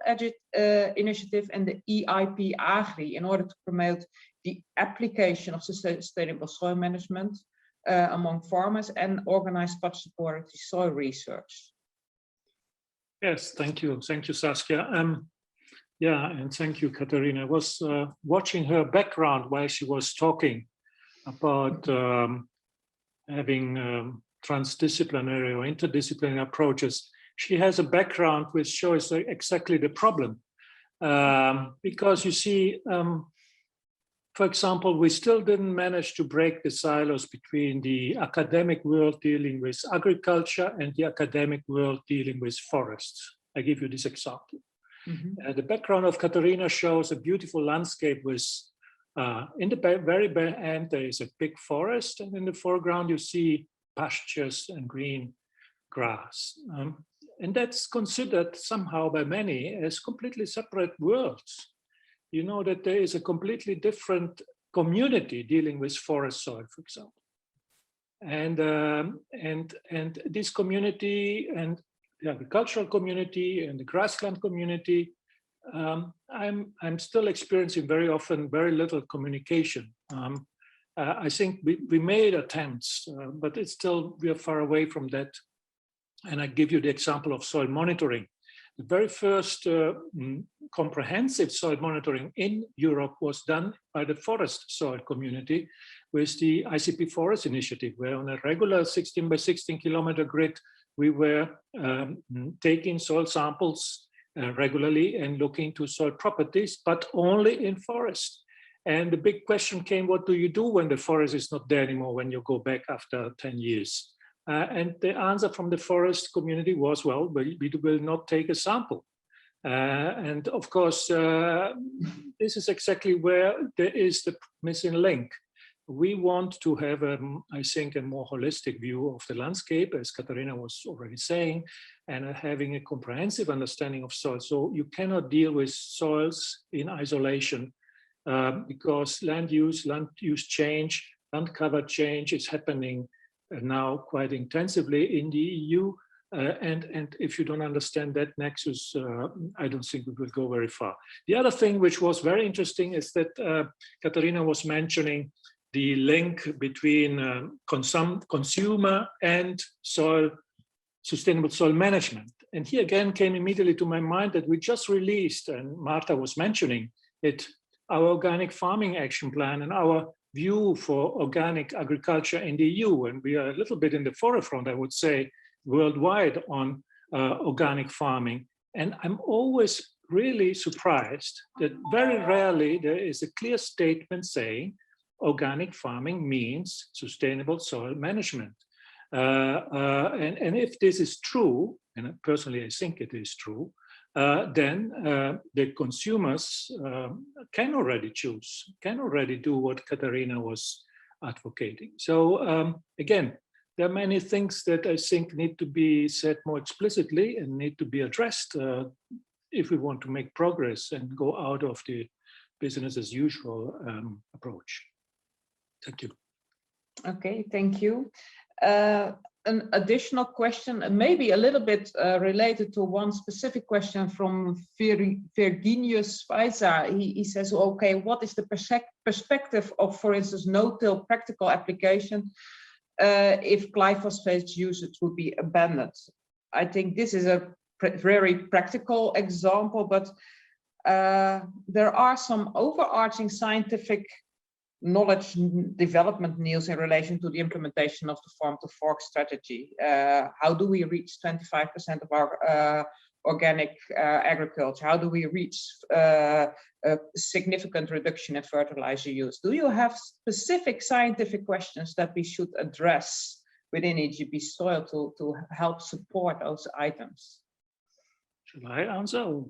initiative and the EIP Agri in order to promote the application of sustainable soil management among farmers and organize participatory soil research. Yes, thank you. Thank you, Saskia. Yeah, and thank you, Catharina. I was watching her background while she was talking. about having transdisciplinary or interdisciplinary approaches. She has a background which shows exactly the problem. Because you see, for example, we still didn't manage to break the silos between the academic world dealing with agriculture and the academic world dealing with forests. I give you this example. Mm-hmm. The background of Katharina shows a beautiful landscape with, in the very end, there is a big forest, and in the foreground you see pastures and green grass. And that's considered somehow by many as completely separate worlds. You know that there is a completely different community dealing with forest soil, for example. And this community and the agricultural community and the grassland community, I'm still experiencing very often very little communication. I think we made attempts, but it's still, we are far away from that. And I give you the example of soil monitoring. The very first comprehensive soil monitoring in Europe was done by the forest soil community with the ICP Forest Initiative, where on a regular 16 by 16 kilometer grid, we were taking soil samples regularly and looking to soil properties, but only in forest. And the big question came, what do you do when the forest is not there anymore, when you go back after 10 years? And the answer from the forest community was, well, we will not take a sample. And of course, this is exactly where there is the missing link. We want to have, I think, a more holistic view of the landscape, as Katharina was already saying, and having a comprehensive understanding of soil. So you cannot deal with soils in isolation because land use change, land cover change is happening now quite intensively in the EU. And if you don't understand that nexus, I don't think we will go very far. The other thing which was very interesting is that Katharina was mentioning the link between consumer and sustainable soil management. And here again came immediately to my mind that we just released, and Marta was mentioning it, our organic farming action plan and our view for organic agriculture in the EU. And we are a little bit in the forefront, I would say, worldwide on organic farming. And I'm always really surprised that very rarely there is a clear statement saying organic farming means sustainable soil management. And if this is true, and personally I think it is true, then the consumers can already choose, can already do what Katharina was advocating. So again, there are many things that I think need to be said more explicitly and need to be addressed if we want to make progress and go out of the business as usual approach. Thank you. Okay, thank you. An additional question, maybe a little bit related to one specific question from Virginius Weiser. He says, okay, what is the perspective of, for instance, no-till practical application if glyphosate usage would be abandoned? I think this is a very practical example, but there are some overarching scientific knowledge development news in relation to the implementation of the farm to fork strategy. How do we reach 25% of our organic agriculture? How do we reach a significant reduction in fertilizer use? Do you have specific scientific questions that we should address within EJP Soil to help support those items? Should I answer?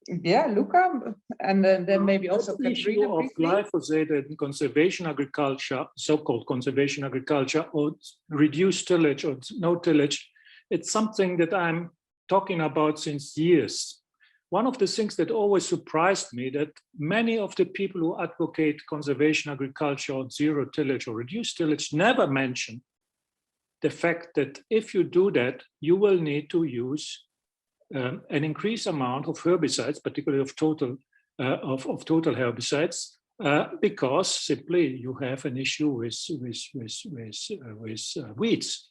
Yeah, Luca, and then maybe also the issue of glyphosate in conservation agriculture, so-called conservation agriculture, or reduced tillage or no tillage. It's something that I'm talking about since years. One of the things that always surprised me that many of the people who advocate conservation agriculture or zero tillage or reduced tillage never mention the fact that if you do that, you will need to use an increased amount of herbicides, particularly of total herbicides, because simply you have an issue with weeds.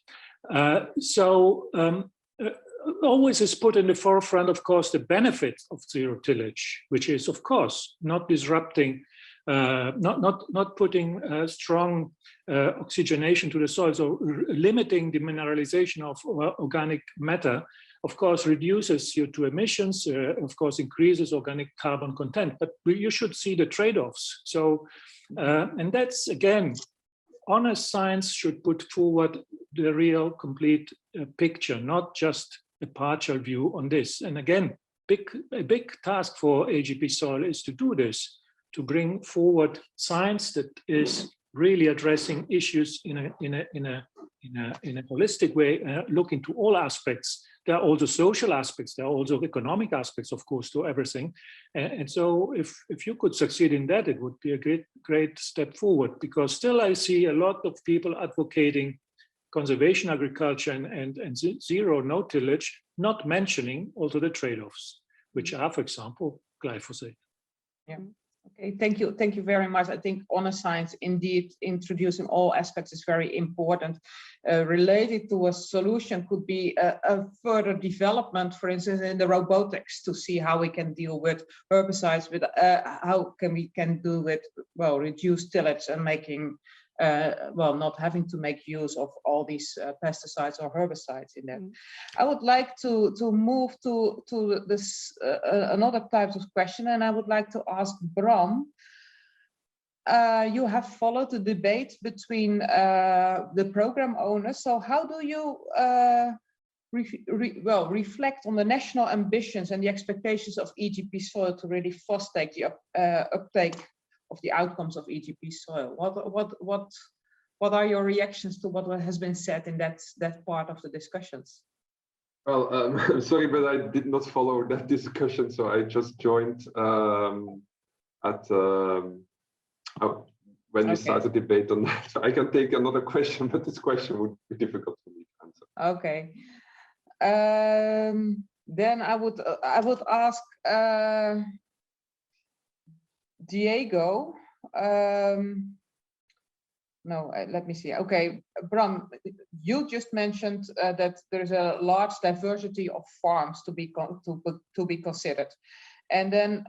Always is put in the forefront, of course, the benefit of zero tillage, which is, of course, not disrupting not putting strong oxygenation to the soil, so limiting the mineralization of organic matter, of course, reduces CO2 emissions, of course, increases organic carbon content, but you should see the trade-offs. So, and that's, again, honest science should put forward the real complete picture, not just a partial view on this. And again, a big task for EJP SOIL is to do this, to bring forward science that is really addressing issues in a holistic way, looking to all aspects. There are also social aspects, there are also economic aspects, of course, to everything. And so if you could succeed in that, it would be a great step forward, because still I see a lot of people advocating conservation agriculture and zero no tillage, not mentioning also the trade-offs, which are, for example, glyphosate. Yeah. Okay, thank you very much. I think honest science, indeed, introducing all aspects is very important. Related to a solution could be a further development, for instance, in the robotics, to see how we can deal with herbicides, with how we can do with, well, reduced tillage and making, well, not having to make use of all these pesticides or herbicides in that. I would like to move to this another type of question, and I would like to ask Bram. You have followed the debate between the program owners. So how do you reflect on the national ambitions and the expectations of EJP SOIL to really foster the uptake of the outcomes of EJP SOIL? What are your reactions to what has been said in that part of the discussions? Well, I'm sorry, but I did not follow that discussion, so I just joined when we started debate on that. So I can take another question, but this question would be difficult for me to answer. Okay. Then I would ask Diego. Let me see. Okay, Bram, you just mentioned that there's a large diversity of farms to be considered, and then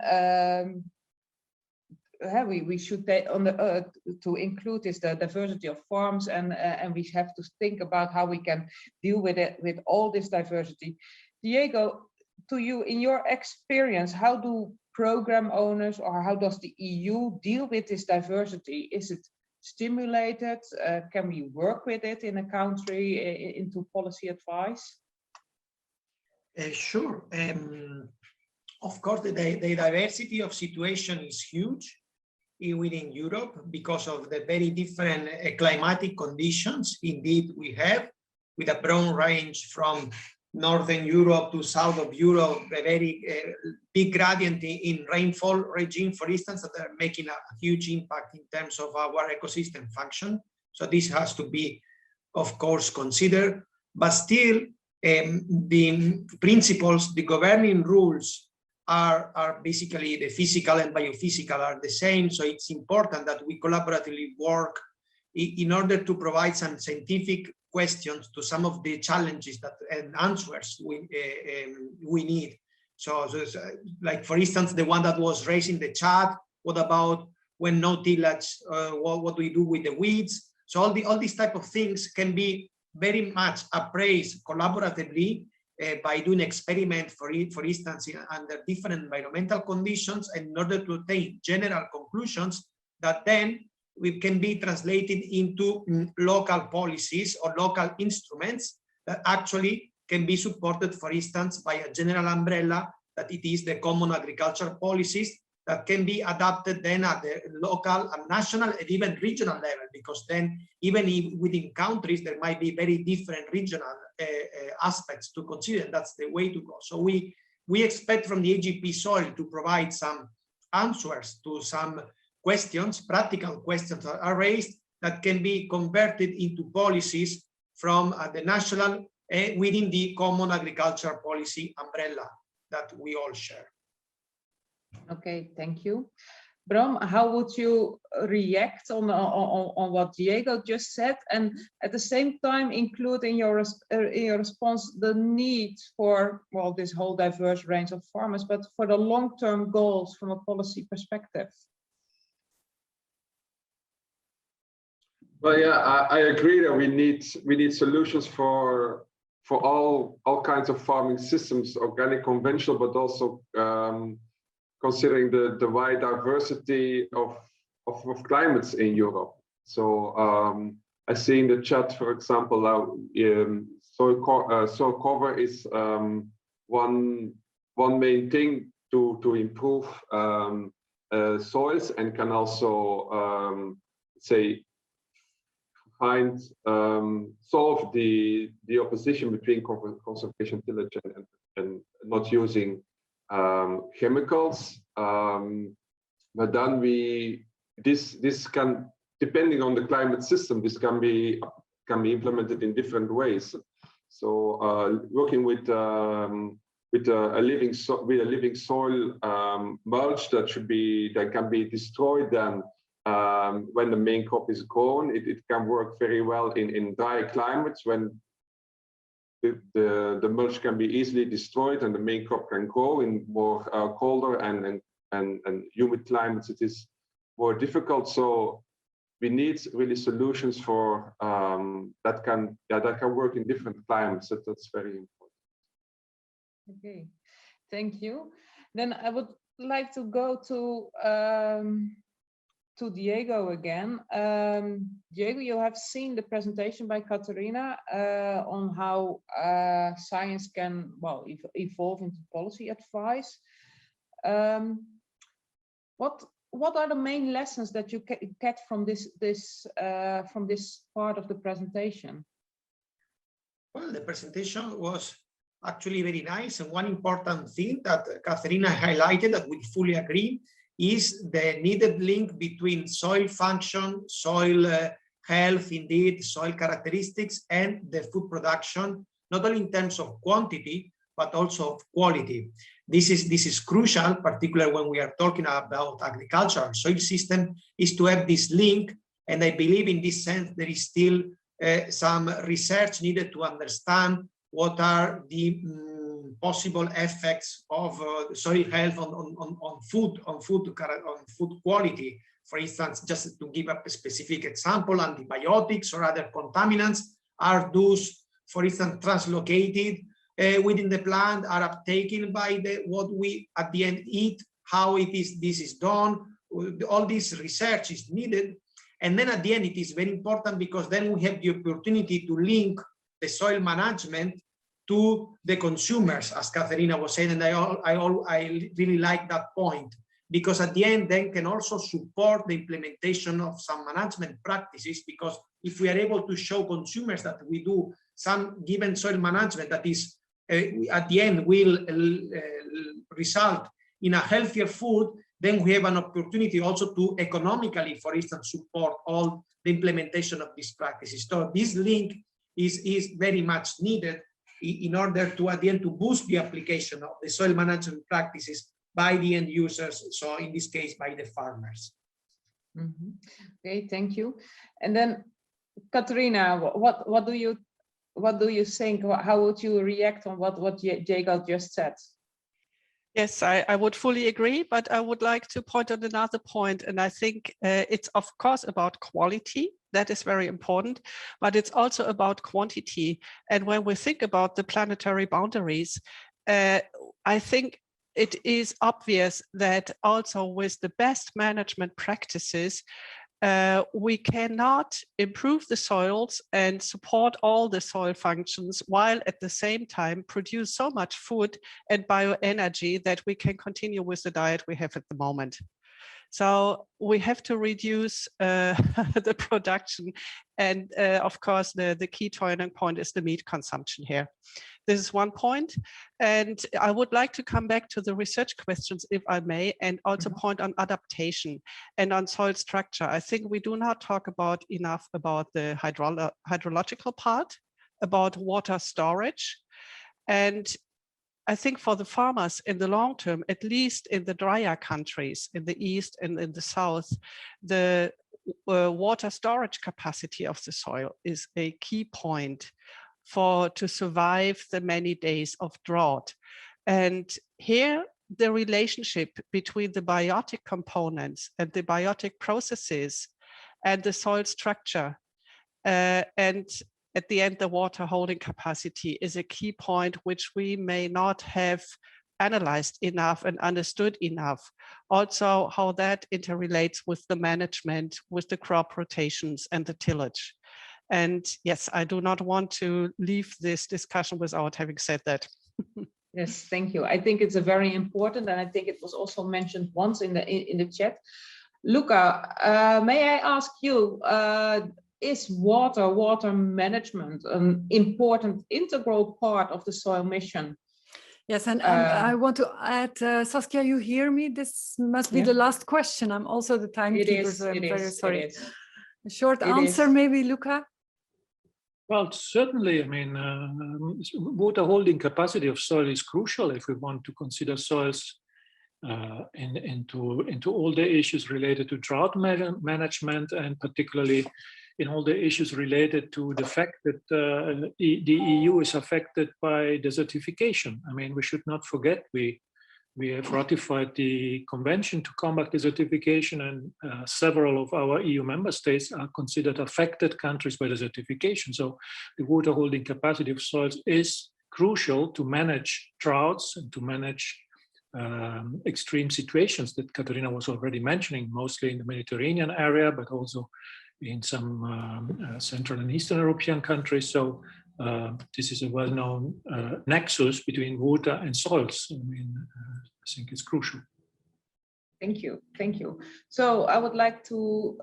we should take on the to include this the diversity of farms, and we have to think about how we can deal with it, with all this diversity. Diego, to you, in your experience, how do program owners, or how does the EU deal with this diversity? Is it stimulated? Can we work with it in a country into policy advice? Sure. Of course, the diversity of situation is huge within Europe because of the very different climatic conditions. Indeed, we have, with a broad range from Northern Europe to South of Europe, a very big gradient in rainfall regime, for instance, that are making a huge impact in terms of our ecosystem function. So this has to be, of course, considered, but still the principles, the governing rules are basically the physical and biophysical are the same. So it's important that we collaboratively work in order to provide some scientific questions to some of the challenges that and answers we need. So like, for instance, the one that was raised in the chat, what about when no tillage, what do we do with the weeds? So all these type of things can be very much appraised collaboratively by doing experiments, for instance, under different environmental conditions, and in order to obtain general conclusions that then we can be translated into local policies or local instruments that actually can be supported, for instance, by a general umbrella that it is the common agriculture policies that can be adapted then at the local and national and even regional level, because then even within countries there might be very different regional aspects to consider, and that's the way to go. So we expect from the EJP SOIL to provide some answers to some questions, practical questions that are raised that can be converted into policies from the national within the common agriculture policy umbrella that we all share. Okay, thank you. Bram, how would you react on what Diego just said, and at the same time include in your response the need for, well, this whole diverse range of farmers, but for the long-term goals from a policy perspective? Well, yeah, I agree that we need solutions for all kinds of farming systems, organic, conventional, but also considering the wide diversity of climates in Europe. So I see in the chat, for example, now soil cover is one main thing to improve soils, and can also say solve the opposition between conservation tillage and not using chemicals. But then this can, depending on the climate system, this can be implemented in different ways. So working with a living soil mulch that can be destroyed then when the main crop is grown. It can work very well in dry climates when the mulch can be easily destroyed and the main crop can grow. In more colder and humid climates, it is more difficult. So we need really solutions for that can work in different climates. That's very important. Okay, thank you. Then I would like to go to Diego again. Diego, you have seen the presentation by Katerina on how science can, well, evolve into policy advice. What are the main lessons that you get from this part of the presentation? Well, the presentation was actually very nice, and one important thing that Katerina highlighted that we fully agree is the needed link between soil function, soil health, indeed, soil characteristics, and the food production, not only in terms of quantity, but also of quality. This is crucial, particularly when we are talking about agriculture. Soil system is to have this link, and I believe in this sense there is still some research needed to understand what are the possible effects of soil health on food quality. For instance, just to give up a specific example, antibiotics or other contaminants are those, for instance, translocated within the plant, are uptaken by what we at the end eat, how this is done. All this research is needed. And then at the end, it is very important because then we have the opportunity to link the soil management to the consumers, as Katerina was saying, and I really like that point, because at the end, then can also support the implementation of some management practices, because if we are able to show consumers that we do some given soil management that is at the end will result in a healthier food, then we have an opportunity also to economically, for instance, support all the implementation of these practices. So this link is very much needed in order to, at the end, to boost the application of the soil management practices by the end users, so in this case, by the farmers. Mm-hmm. Okay, thank you. And then, Katerina, what do you think? How would you react on what Diego just said? Yes, I would fully agree, but I would like to point on another point, and I think it's of course about quality. That is very important, but it's also about quantity. And when we think about the planetary boundaries, I think it is obvious that also with the best management practices, we cannot improve the soils and support all the soil functions while at the same time produce so much food and bioenergy that we can continue with the diet we have at the moment. So we have to reduce the production. And of course, the key turning point is the meat consumption here. This is one point. And I would like to come back to the research questions, if I may, and also point on adaptation and on soil structure. I think we do not talk enough about the hydrological part, about water storage. And I think for the farmers in the long term, at least in the drier countries, in the east and in the south, the water storage capacity of the soil is a key point to survive the many days of drought. And here, the relationship between the biotic components and the biotic processes and the soil structure And at the end, the water holding capacity is a key point which we may not have analyzed enough and understood enough. Also, how that interrelates with the management, with the crop rotations and the tillage. And yes, I do not want to leave this discussion without having said that. Yes, thank you. I think it's a very important, and I think it was also mentioned once in the chat. Luca, may I ask you, is water management an important integral part of the soil mission? Yes, and I want to add, Saskia, you hear me? This must be the last question. I'm also the timekeeper, so I'm very sorry. A short answer, maybe, Luca? Well, certainly, I mean, water holding capacity of soil is crucial if we want to consider soils into all the issues related to drought management, and particularly in all the issues related to the fact that the EU is affected by desertification. I mean, we should not forget we have ratified the Convention to combat desertification, and several of our EU member states are considered affected countries by desertification. So the water holding capacity of soils is crucial to manage droughts and to manage extreme situations that Katarina was already mentioning, mostly in the Mediterranean area, but also in some Central and Eastern European countries. So this is a well-known nexus between water and soils. I mean, I think it's crucial. Thank you, thank you. So I would like to,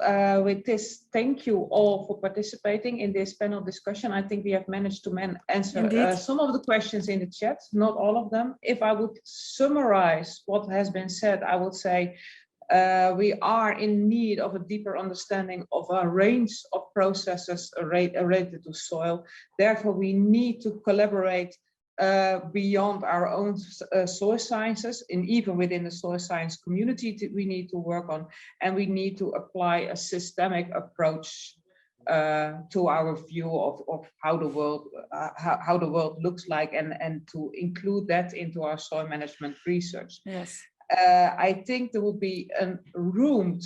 with this, thank you all for participating in this panel discussion. I think we have managed to answer some of the questions in the chat, not all of them. If I would summarize what has been said, I would say we are in need of a deeper understanding of a range of processes related to soil. Therefore, we need to collaborate beyond our own soil sciences, and even within the soil science community we need to work on, and we need to apply a systemic approach to our view of how the world looks like, and to include that into our soil management research. Yes. I think there will be a room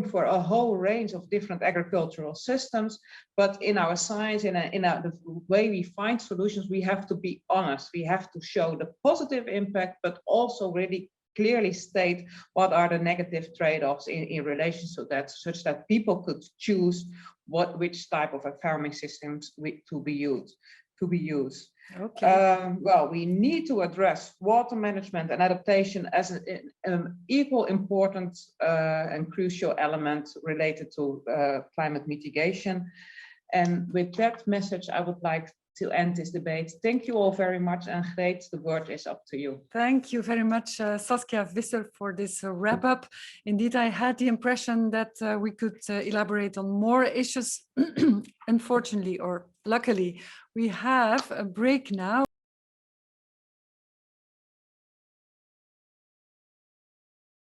for a whole range of different agricultural systems, but in our science, in the way we find solutions, we have to be honest. We have to show the positive impact, but also really clearly state what are the negative trade-offs in relation to that, such that people could choose which type of farming systems to be used. Okay. Well, we need to address water management and adaptation as an equal important and crucial element related to climate mitigation. And with that message, I would like to end this debate. Thank you all very much, and Greet, the word is up to you. Thank you very much, Saskia Visser, for this wrap-up. Indeed, I had the impression that we could elaborate on more issues. Unfortunately, or luckily, we have a break now.